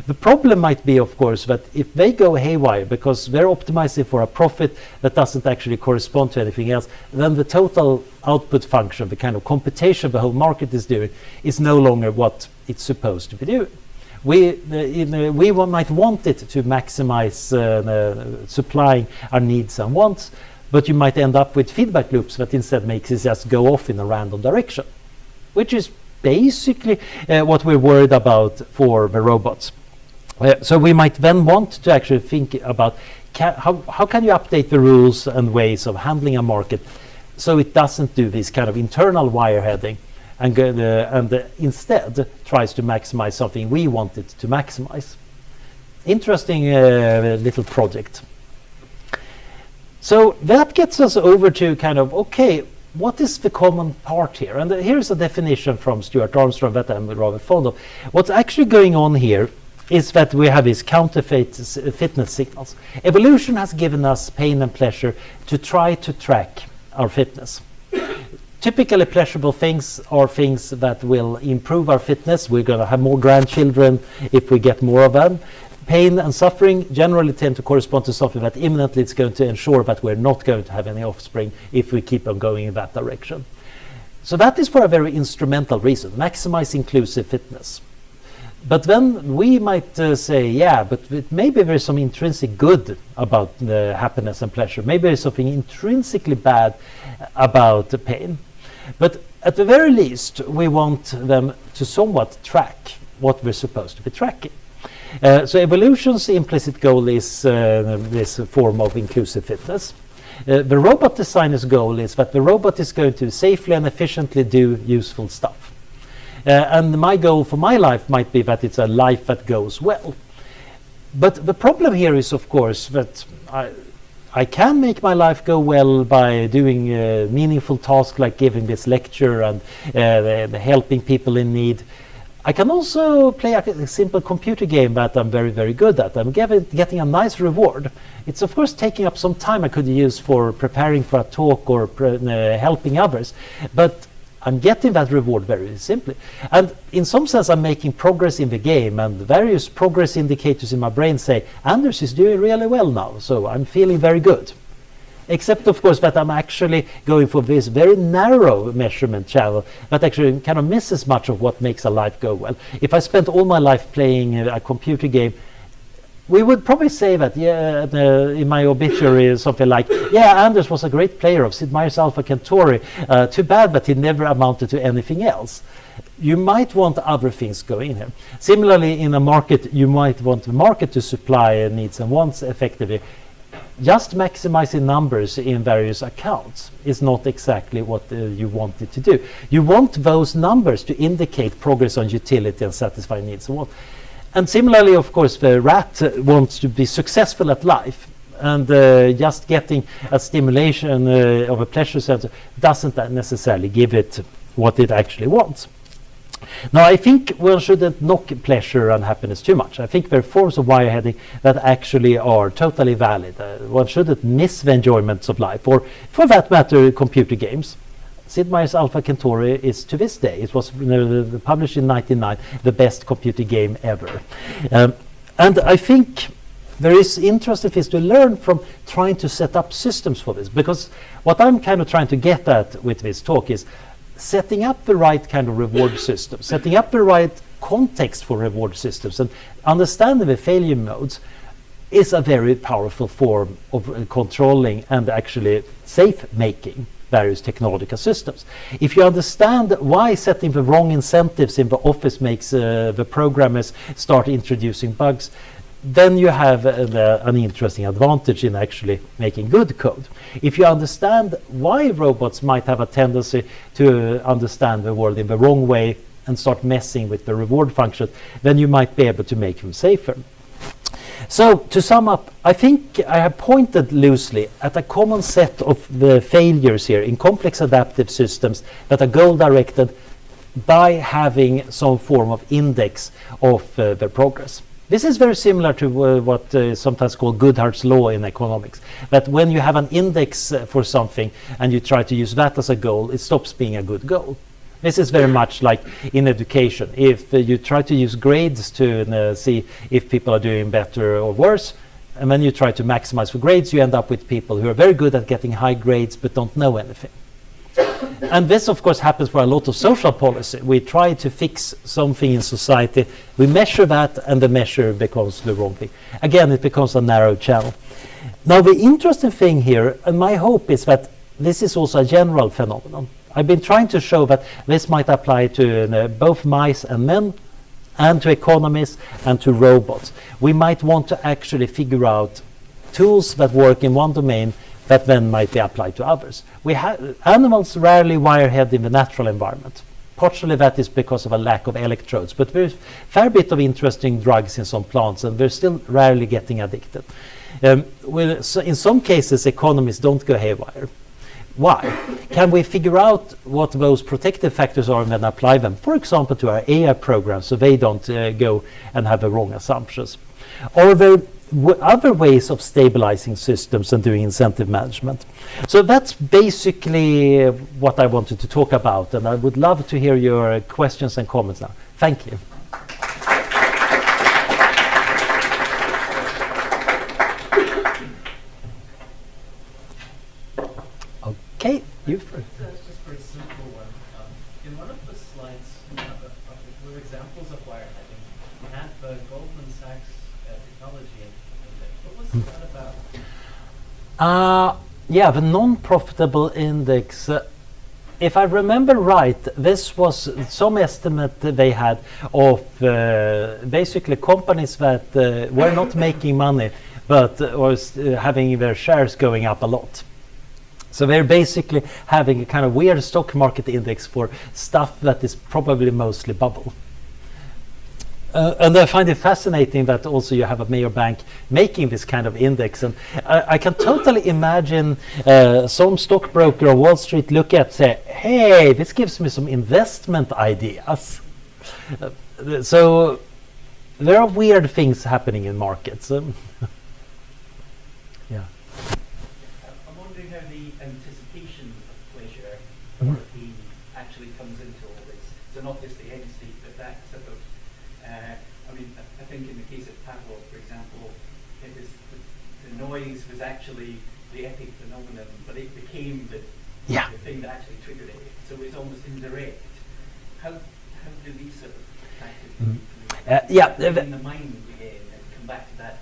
The problem might be, of course, that if they go haywire because they're optimizing for a profit that doesn't actually correspond to anything else, then the total output function, the kind of computation the whole market is doing, is no longer what it's supposed to be doing. We might want it to maximize supplying our needs and wants, but you might end up with feedback loops that instead makes it just go off in a random direction, which is basically what we're worried about for the robots. So we might then want to actually think about how can you update the rules and ways of handling a market so it doesn't do this kind of internal wireheading and instead tries to maximize something we want it to maximize. Interesting little project. So that gets us over to kind of, okay, what is the common part here? And here's a definition from Stuart Armstrong that I'm rather fond of. What's actually going on here is that we have these counterfeit fitness signals. Evolution has given us pain and pleasure to try to track our fitness. Typically pleasurable things are things that will improve our fitness. We're going to have more grandchildren if we get more of them. Pain and suffering generally tend to correspond to something that imminently it's going to ensure that we're not going to have any offspring if we keep on going in that direction. So that is for a very instrumental reason, maximize inclusive fitness. But then we might say, yeah, but maybe there's some intrinsic good about happiness and pleasure. Maybe there's something intrinsically bad about the pain. But at the very least, we want them to somewhat track what we're supposed to be tracking. So evolution's implicit goal is this form of inclusive fitness. The robot designer's goal is that the robot is going to safely and efficiently do useful stuff. And my goal for my life might be that it's a life that goes well. But the problem here is, of course, that I can make my life go well by doing meaningful tasks like giving this lecture and helping people in need. I can also play a simple computer game that I'm very, very good at. I'm getting a nice reward. It's of course taking up some time I could use for preparing for a talk or helping others, but I'm getting that reward very simply. And in some sense I'm making progress in the game, and various progress indicators in my brain say, Anders is doing really well now, so I'm feeling very good. Except of course that I'm actually going for this very narrow measurement channel that actually kind of misses much of what makes a life go well. If I spent all my life playing a computer game, we would probably say that, in my obituary, something like, yeah, Anders was a great player of Sid Meier's Alpha Centauri. Too bad that he never amounted to anything else. You might want other things going in here. Similarly, in a market, you might want the market to supply needs and wants effectively. Just maximizing numbers in various accounts is not exactly what you want it to do. You want those numbers to indicate progress on utility and satisfy needs and wants. And similarly, of course, the rat wants to be successful at life, and just getting a stimulation of a pleasure center doesn't necessarily give it what it actually wants. Now, I think one shouldn't knock pleasure and happiness too much. I think there are forms of wireheading that actually are totally valid. One shouldn't miss the enjoyments of life, or for that matter, computer games. Sid Meier's Alpha Centauri is, to this day, it was published in 1999, the best computer game ever. And I think there is interesting things to learn from trying to set up systems for this, because what I'm kind of trying to get at with this talk is setting up the right kind of reward system, setting up the right context for reward systems, and understanding the failure modes is a very powerful form of controlling and actually safe making various technological systems. If you understand why setting the wrong incentives in the office makes the programmers start introducing bugs, then you have an interesting advantage in actually making good code. If you understand why robots might have a tendency to understand the world in the wrong way and start messing with the reward function, then you might be able to make them safer. So to sum up, I think I have pointed loosely at a common set of the failures here in complex adaptive systems that are goal-directed by having some form of index of their progress. This is very similar to what is sometimes called Goodhart's law in economics, that when you have an index for something and you try to use that as a goal, it stops being a good goal. This is very much like in education. If you try to use grades to see if people are doing better or worse, and then you try to maximize for grades, you end up with people who are very good at getting high grades but don't know anything. And this, of course, happens for a lot of social policy. We try to fix something in society, we measure that, and the measure becomes the wrong thing. Again, it becomes a narrow channel. Now, the interesting thing here, and my hope is that this is also a general phenomenon. I've been trying to show that this might apply to both mice and men, and to economists, and to robots. We might want to actually figure out tools that work in one domain that then might be applied to others. Animals rarely wirehead in the natural environment. Partially that is because of a lack of electrodes, but there's a fair bit of interesting drugs in some plants, and they're still rarely getting addicted. So in some cases, economists don't go haywire. Why? Can we figure out what those protective factors are and then apply them, for example, to our AI programs so they don't go and have the wrong assumptions? Or there other ways of stabilizing systems and doing incentive management? So that's basically what I wanted to talk about, and I would love to hear your questions and comments now. Thank you. Okay, you first. That's just a very simple one. In one of the slides, were examples of wireheading. You had the Goldman Sachs technology index. What was that about? Yeah, the non-profitable index. If I remember right, this was some estimate that they had of basically companies that were not making money, but was having their shares going up a lot. So they're basically having a kind of weird stock market index for stuff that is probably mostly bubble. And I find it fascinating that also you have a major bank making this kind of index. And I can totally imagine some stockbroker on Wall Street look at say, hey, this gives me some investment ideas. So there are weird things happening in markets. Yeah. I'm wondering how the anticipation of pleasure or pain actually comes into all this. So not just the end state, but that sort of, I think in the case of Pavlov, for example, it was the noise was actually the epic phenomenon, but it became the thing that actually triggered it. So it was almost indirect. How do these sort of factors in the mind again and come back to that?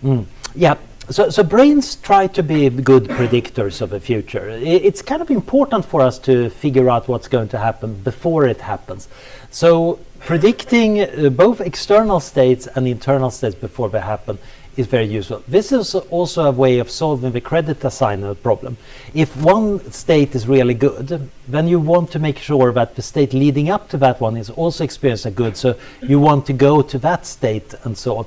Yeah. So brains try to be good predictors of the future. It's kind of important for us to figure out what's going to happen before it happens. So predicting both external states and internal states before they happen is very useful. This is also a way of solving the credit assignment problem. If one state is really good, then you want to make sure that the state leading up to that one is also experiencing good, so you want to go to that state and so on.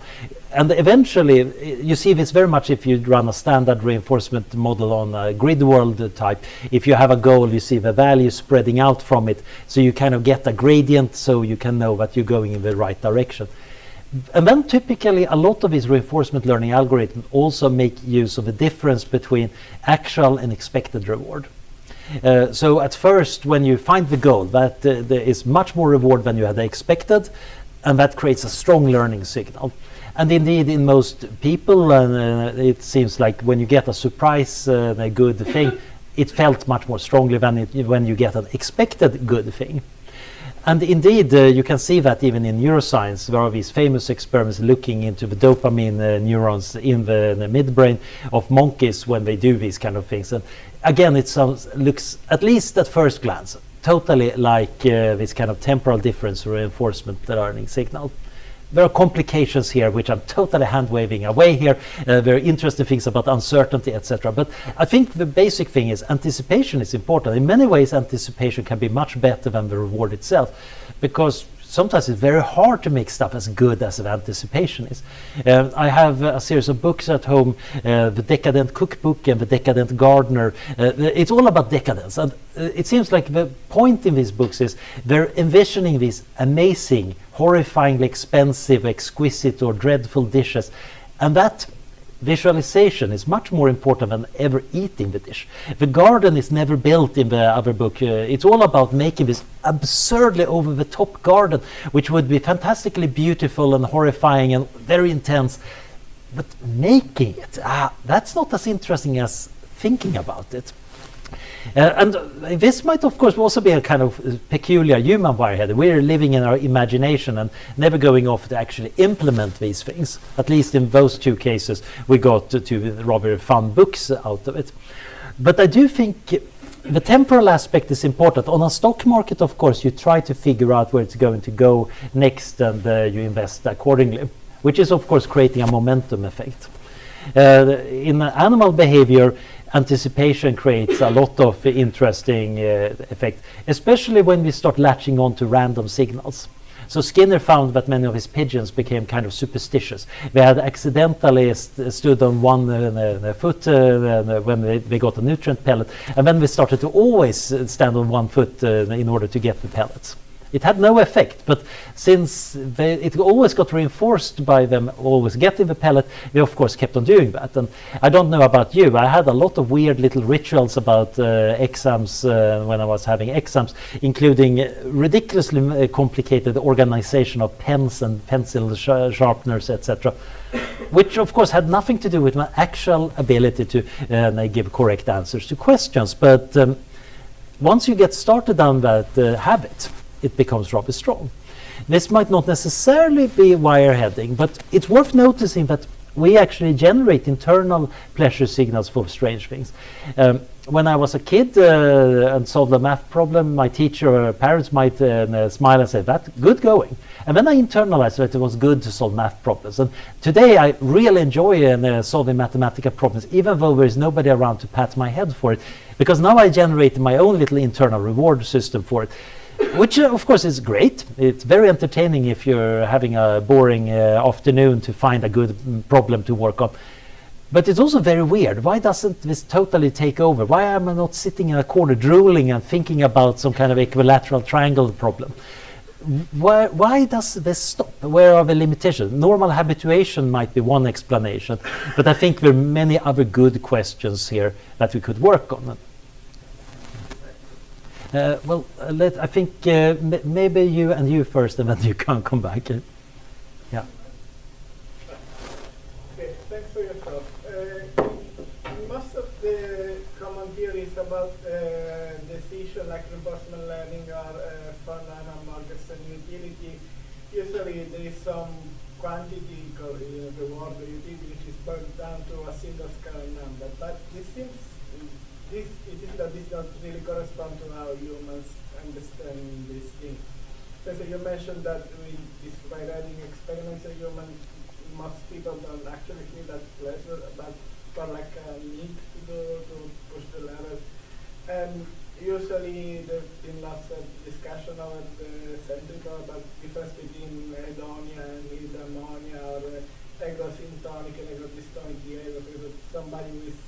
And eventually, you see this very much if you run a standard reinforcement model on a grid world type. If you have a goal, you see the value spreading out from it, so you kind of get a gradient so you can know that you're going in the right direction. And then typically a lot of these reinforcement learning algorithms also make use of the difference between actual and expected reward. So at first, when you find the goal, that there is much more reward than you had expected, and that creates a strong learning signal. And indeed, in most people, it seems like when you get a surprise, a good thing, it felt much more strongly than when you get an expected good thing. And indeed, you can see that even in neuroscience. There are these famous experiments looking into the dopamine neurons in the midbrain of monkeys when they do these kind of things. And again, it looks, at least at first glance, totally like this kind of temporal difference reinforcement learning signal. There are complications here, which I'm totally hand-waving away here. Very interesting things about uncertainty, etc. But I think the basic thing is anticipation is important. In many ways, anticipation can be much better than the reward itself, because sometimes it's very hard to make stuff as good as anticipation is. I have a series of books at home, The Decadent Cookbook and The Decadent Gardener. It's all about decadence, and it seems like the point in these books is they're envisioning these amazing, horrifyingly expensive, exquisite or dreadful dishes, and that visualization is much more important than ever eating the dish. The garden is never built in the other book. It's all about making this absurdly over-the-top garden, which would be fantastically beautiful and horrifying and very intense. But making it, that's not as interesting as thinking about it. And this might, of course, also be a kind of peculiar human wirehead. We're living in our imagination and never going off to actually implement these things. At least in those two cases, we got to rather fun books out of it. But I do think the temporal aspect is important. On a stock market, of course, you try to figure out where it's going to go next, and you invest accordingly, which is, of course, creating a momentum effect. In animal behavior, anticipation creates a lot of interesting effect, especially when we start latching on to random signals. So Skinner found that many of his pigeons became kind of superstitious. They had accidentally stood on one foot when they got a nutrient pellet, and then they started to always stand on one foot in order to get the pellets. It had no effect, but since it always got reinforced by them always getting the pellet, they of course kept on doing that. And I don't know about you, I had a lot of weird little rituals about exams when I was having exams, including ridiculously complicated organization of pens and pencil sharpeners, etc., which of course had nothing to do with my actual ability to give correct answers to questions. But once you get started on that habit, it becomes rather strong. This might not necessarily be wireheading, but it's worth noticing that we actually generate internal pleasure signals for strange things. When I was a kid and solved a math problem, my teacher or parents might smile and say, "That good going." And then I internalized that it was good to solve math problems. And today I really enjoy solving mathematical problems, even though there is nobody around to pat my head for it, because now I generate my own little internal reward system for it. Which of course is great. It's very entertaining if you're having a boring afternoon to find a good problem to work on. But it's also very weird. Why doesn't this totally take over? Why am I not sitting in a corner drooling and thinking about some kind of equilateral triangle problem? Why does this stop? Where are the limitations? Normal habituation might be one explanation, but I think there are many other good questions here that we could work on. I think maybe you first, and then you can come back. Yeah. Okay, thanks for your talk. Most of the common theories about this issue, like reinforcement learning or fun animal markets and utility, usually there is some quantity called reward or utility, which is broken down to a single scalar number. But this seems this does not really correspond to how humans understand these things. So you mentioned that with this wireheading experiments, most people don't actually feel that pleasure, but for like a need to do to push the lever. And usually there's been lots of discussion about the centrical about difference between hedonia and eudaimonia, or egosyntonic and egodystonic behavior. So somebody who is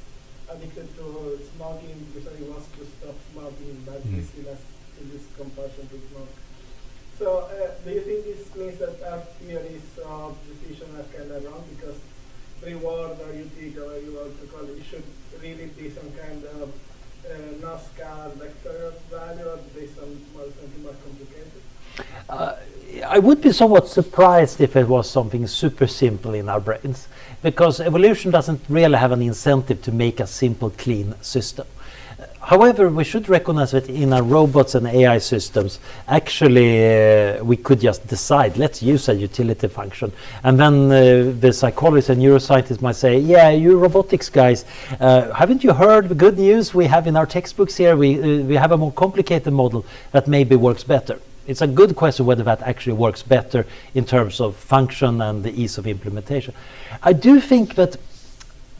addicted to smoking usually wants to stop smoking, but he still has this compulsion to smoke. So do you think this means that our theories of decision are kind of wrong, because reward or utility, or you want to call it, should really be some kind of no-scalar vector value, or based on something more complicated? I would be somewhat surprised if it was something super simple in our brains, because evolution doesn't really have an incentive to make a simple, clean system. However, we should recognize that in our robots and AI systems, actually we could just decide, let's use a utility function. And then the psychologists and neuroscientists might say, yeah, you robotics guys, haven't you heard the good news we have in our textbooks here? We have a more complicated model that maybe works better. It's a good question whether that actually works better in terms of function and the ease of implementation. I do think that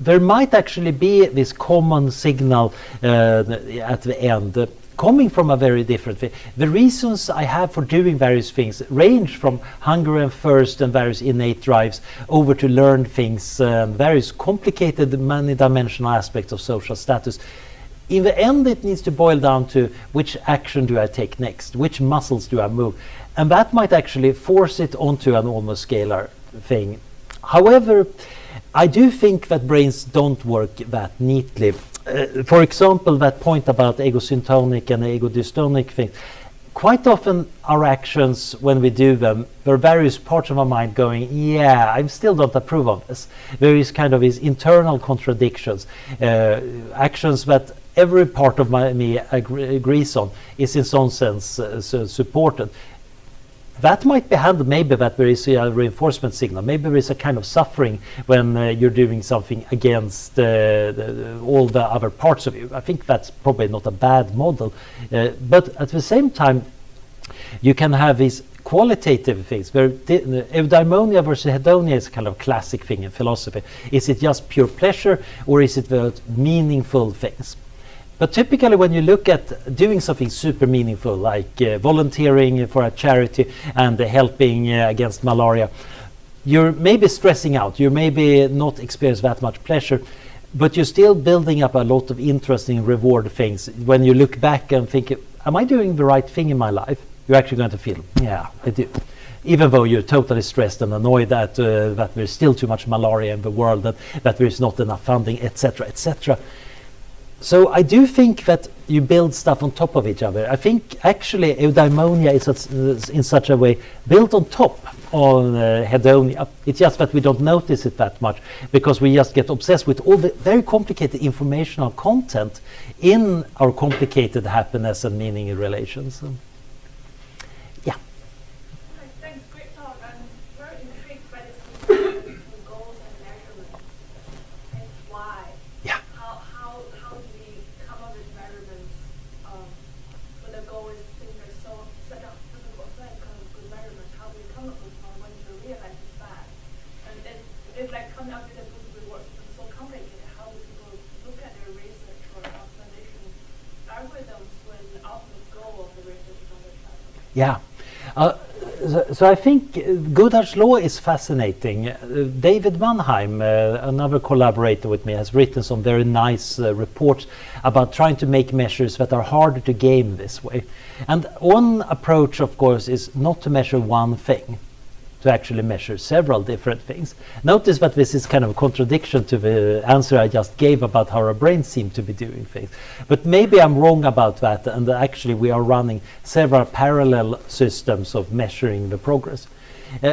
there might actually be this common signal at the end. coming from a very different thing. The reasons I have for doing various things range from hunger and thirst and various innate drives over to learn things, various complicated many-dimensional aspects of social status. In the end, it needs to boil down to which action do I take next, which muscles do I move, and that might actually force it onto an almost scalar thing. However, I do think that brains don't work that neatly. For example, that point about egosyntonic and egodystonic things. Quite often our actions, when we do them, there are various parts of our mind going, yeah, I still don't approve of this. There is kind of these internal contradictions, actions that every part of me agrees on is in some sense supported. That might be handled, maybe that there is a reinforcement signal, maybe there is a kind of suffering when you're doing something against all the other parts of you. I think that's probably not a bad model, but at the same time you can have these qualitative things where eudaimonia versus hedonia is a kind of classic thing in philosophy. Is it just pure pleasure, or is it the meaningful things? But typically when you look at doing something super meaningful, like volunteering for a charity and helping against malaria, you're maybe stressing out, you maybe not experience that much pleasure, but you're still building up a lot of interesting reward things. When you look back and think, am I doing the right thing in my life? You're actually going to feel, yeah, I do. Even though you're totally stressed and annoyed that there's still too much malaria in the world, that there's not enough funding, etc., etc. So I do think that you build stuff on top of each other. I think actually eudaimonia is in such a way built on top on hedonia. It's just that we don't notice it that much because we just get obsessed with all the very complicated informational content in our complicated happiness and meaning relations. Yeah. Thanks, great talk. I'm very intrigued by this connection between goals and measurement. And why? Yeah. How do we come up with measurements when the goal is similar, such a difficult thing, kind of good measurements? How do we come up with one when you realize it's bad? And it's like coming up with a good reward system so complicated. How do people look at their research or optimization algorithms when the ultimate goal of the research is on the track? Yeah. So I think Goodhart's law is fascinating. David Mannheim, another collaborator with me, has written some very nice reports about trying to make measures that are harder to game this way. And one approach, of course, is not to measure one thing, to actually measure several different things. Notice that this is kind of a contradiction to the answer I just gave about how our brains seem to be doing things. But maybe I'm wrong about that, and actually we are running several parallel systems of measuring the progress.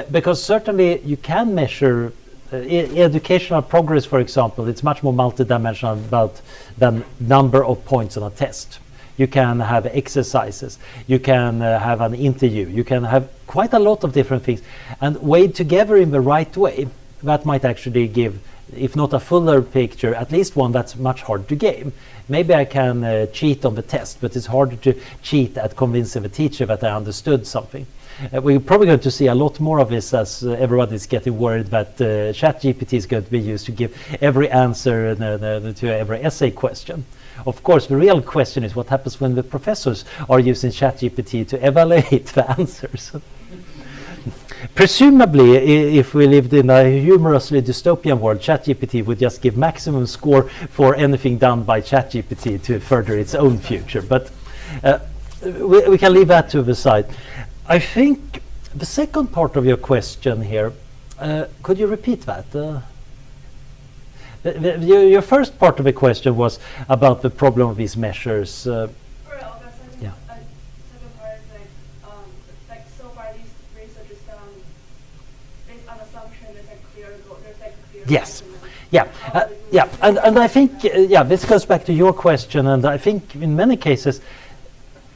Because certainly you can measure educational progress, for example. It's much more multidimensional than number of points on a test. You can have exercises, you can have an interview, you can have quite a lot of different things, and weighed together in the right way, that might actually give, if not a fuller picture, at least one that's much harder to game. Maybe I can cheat on the test, but it's harder to cheat at convincing the teacher that I understood something. We're probably going to see a lot more of this as everyone is getting worried that ChatGPT is going to be used to give every answer to every essay question. Of course, the real question is what happens when the professors are using ChatGPT to evaluate the answers. Presumably, if we lived in a humorously dystopian world, ChatGPT would just give maximum score for anything done by ChatGPT to further its own future. But we can leave that to the side. I think the second part of your question here, could you repeat that? Your first part of the question was about the problem of these measures. Yeah. Second part is like so far these research is done based on assumption there's a clear goal, Yes. Yeah. And I think this goes back to your question, and I think in many cases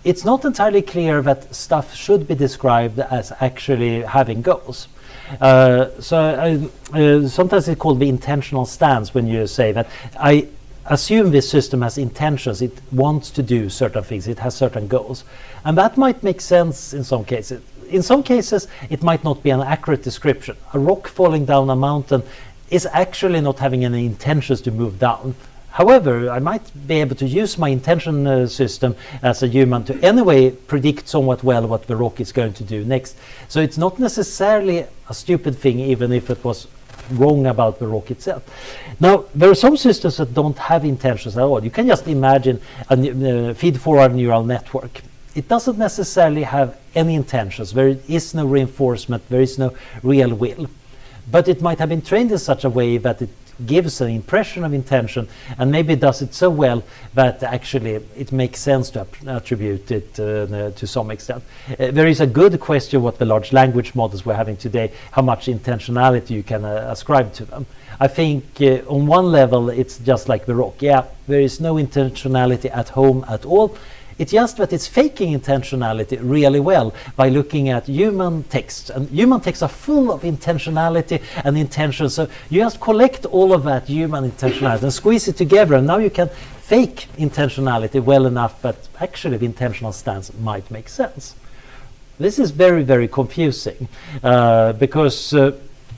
it's not entirely clear that stuff should be described as actually having goals. Sometimes it's called the intentional stance, when you say that I assume this system has intentions, it wants to do certain things, it has certain goals. And that might make sense in some cases. In some cases, it might not be an accurate description. A rock falling down a mountain is actually not having any intentions to move down. However, I might be able to use my intention system as a human to anyway predict somewhat well what the rock is going to do next. So it's not necessarily a stupid thing, even if it was wrong about the rock itself. Now, there are some systems that don't have intentions at all. You can just imagine a feed-forward neural network. It doesn't necessarily have any intentions. There is no reinforcement, there is no real will. But it might have been trained in such a way that it gives an impression of intention, and maybe does it so well that actually it makes sense to attribute it to some extent. There is a good question what the large language models we're having today, how much intentionality you can ascribe to them. I think on one level it's just like the rock. Yeah, there is no intentionality at home at all. It's just that it's faking intentionality really well by looking at human texts. And human texts are full of intentionality and intention. So you just collect all of that human intentionality and squeeze it together. And now you can fake intentionality well enough that actually the intentional stance might make sense. This is very, very confusing because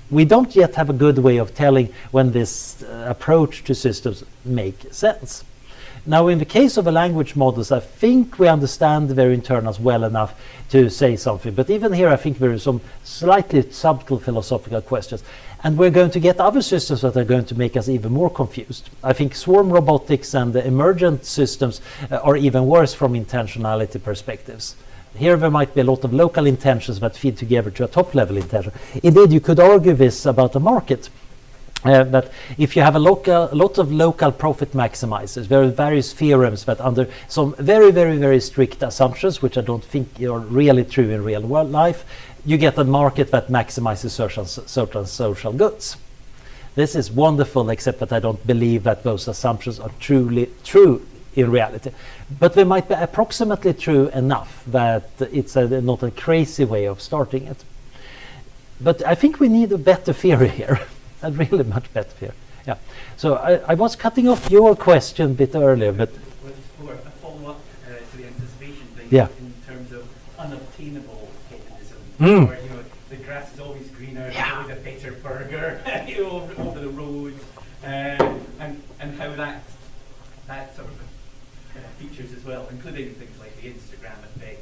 we don't yet have a good way of telling when this approach to systems make sense. Now, in the case of the language models, I think we understand their internals well enough to say something. But even here, I think there are some slightly subtle philosophical questions. And we're going to get other systems that are going to make us even more confused. I think swarm robotics and the emergent systems are even worse from intentionality perspectives. Here there might be a lot of local intentions that feed together to a top-level intention. Indeed, you could argue this about the market. That if you have a lot of local profit maximizers, there are various theorems that under some very, very, very strict assumptions, which I don't think are really true in real world life, you get a market that maximizes certain social goods. This is wonderful, except that I don't believe that those assumptions are truly true in reality. But they might be approximately true enough that it's not a crazy way of starting it. But I think we need a better theory here. A really much better theory. Yeah. So I was cutting off your question a bit earlier, but Or a follow-up to the anticipation thing, yeah, in terms of unobtainable hedonism, Mm. where the grass is always greener, Yeah. there's always a better burger over the road, and how that sort of features as well, including things like the Instagram effect,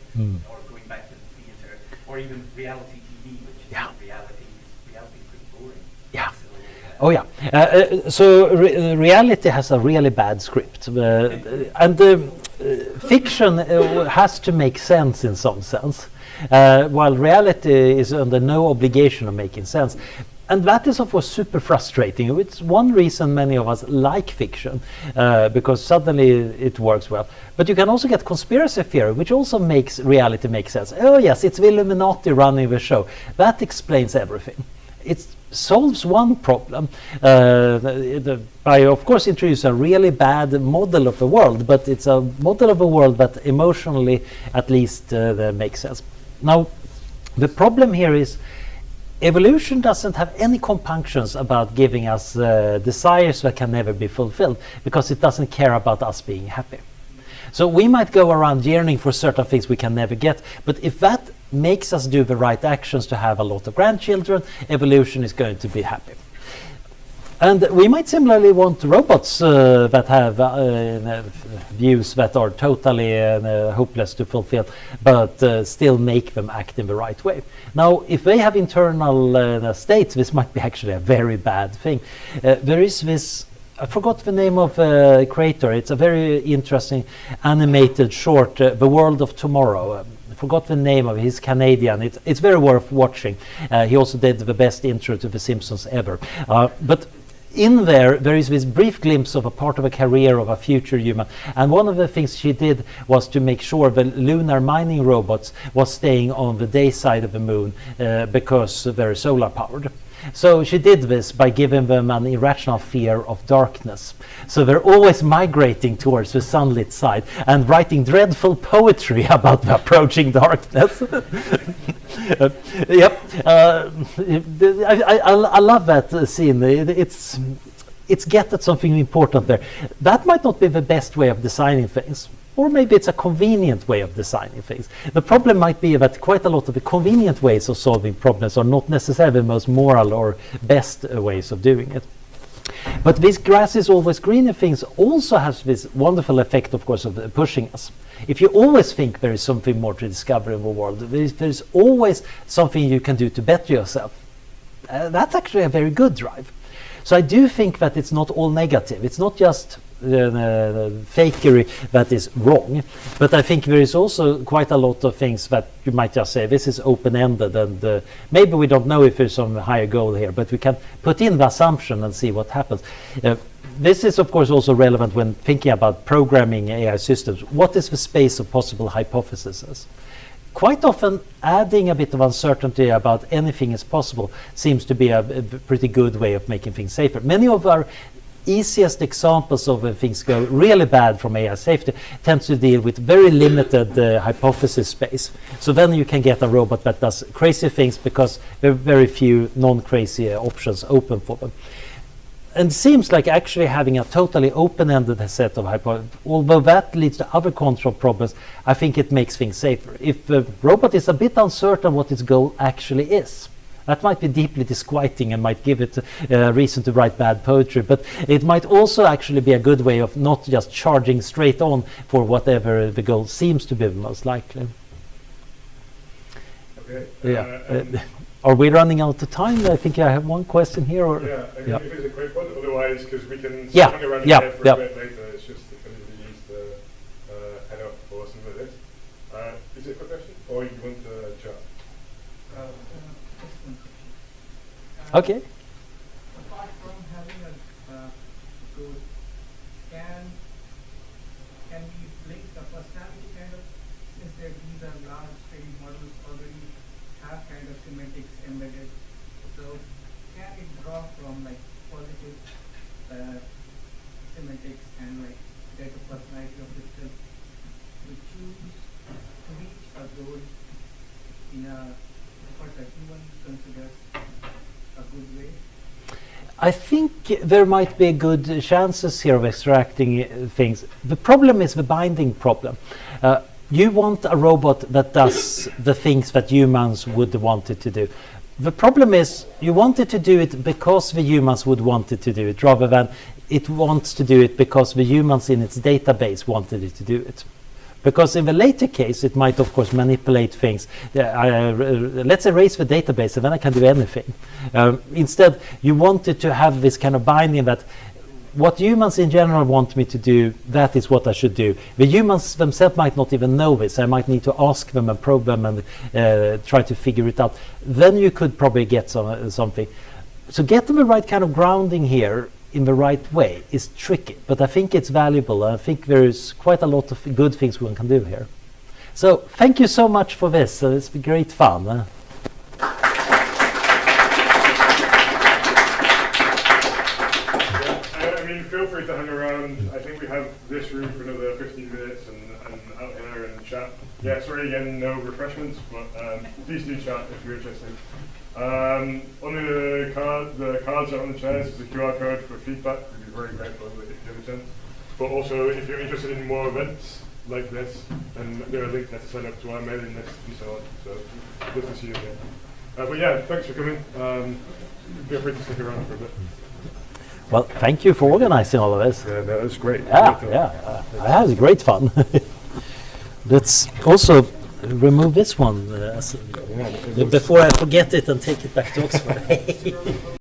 or going back to the theatre, or even reality TV, which is not reality. Reality is pretty boring. Yeah. So, Oh yeah. So reality has a really bad script, and fiction has to make sense in some sense, while reality is under no obligation of making sense. And that is, of course, super frustrating. It's one reason many of us like fiction, because suddenly it works well. But you can also get conspiracy theory, which also makes reality make sense. Oh yes, it's the Illuminati running the show. That explains everything. It solves one problem by, of course, introducing a really bad model of the world, but it's a model of a world that emotionally, at least, makes sense. Now, the problem here is evolution doesn't have any compunctions about giving us desires that can never be fulfilled, because it doesn't care about us being happy. So we might go around yearning for certain things we can never get, but if that makes us do the right actions to have a lot of grandchildren, evolution is going to be happy. And we might similarly want robots that have views that are totally hopeless to fulfill, but still make them act in the right way. Now, if they have internal states, this might be actually a very bad thing. There is this, I forgot the name of the creator. It's a very interesting animated short, The World of Tomorrow. I forgot the name of it. He's Canadian. It's very worth watching. He also did the best intro to The Simpsons ever. But in there is this brief glimpse of a part of a career of a future human. And one of the things she did was to make sure the lunar mining robots was staying on the day side of the moon because they're solar powered. So she did this by giving them an irrational fear of darkness. So they're always migrating towards the sunlit side and writing dreadful poetry about the approaching darkness. Yep. I love that scene. It's get at something important there. That might not be the best way of designing things. Or maybe it's a convenient way of designing things. The problem might be that quite a lot of the convenient ways of solving problems are not necessarily the most moral or best ways of doing it. But this grass is always greener things also has this wonderful effect, of course, of pushing us. If you always think there is something more to discover in the world, there's always something you can do to better yourself. That's actually a very good drive. So I do think that it's not all negative. It's not just fakery that is wrong, but I think there is also quite a lot of things that you might just say this is open-ended, and maybe we don't know if there's some higher goal here, but we can put in the assumption and see what happens. This is of course also relevant when thinking about programming AI systems. What is the space of possible hypotheses? Quite often adding a bit of uncertainty about anything is possible seems to be a pretty good way of making things safer. Many of our easiest examples of when things go really bad from AI safety tends to deal with very limited hypothesis space. So then you can get a robot that does crazy things because there are very few non-crazy options open for them. And it seems like actually having a totally open-ended set of hypotheses, although that leads to other control problems, I think it makes things safer. If the robot is a bit uncertain what its goal actually is, that might be deeply disquieting and might give it a reason to write bad poetry, but it might also actually be a good way of not just charging straight on for whatever the goal seems to be most likely. Okay. Yeah. Are we running out of time? I think I have one question here. Or yeah, I mean, if it's a quick one, otherwise, because we can yeah, hang around yeah, here for yeah. a bit later, it's just if anybody needs to head up or something like this. Is it a quick question, or you want to chat? Okay. Apart from having a goal, can we link the personality kind of, since these are large training models already have kind of semantics embedded, so can it draw from like positive semantics and like get the personality of itself to choose to reach a goal in what a human considers a good way? I think there might be good chances here of extracting things. The problem is the binding problem. You want a robot that does the things that humans would want it to do. The problem is you want it to do it because the humans would want it to do it, rather than it wants to do it because the humans in its database wanted it to do it. Because in the later case, it might, of course, manipulate things. Let's erase the database, and then I can do anything. Instead, you want it to have this kind of binding that what humans in general want me to do, that is what I should do. The humans themselves might not even know this. I might need to ask them and probe them and try to figure it out. Then you could probably get something. So getting the right kind of grounding here in the right way is tricky, but I think it's valuable. I think there is quite a lot of good things one can do here. So thank you so much for this. It's been great fun. I mean, feel free to hang around. I think we have this room for another 15 minutes and out here and chat. Yeah, sorry again, no refreshments, but please do chat if you're interested. On the cards are on the chairs. There's a QR code for feedback. We'd be very grateful if you have a chance. But also, if you're interested in more events like this, then there are links there to sign up to our mailing list and so on. So good to see you again. But yeah, thanks for coming. Feel free to stick around for a bit. Well, thank you for organizing all of this. Yeah, no, it was great. Yeah. I had great fun. Let's also remove this one before I forget it and take it back to Oxford.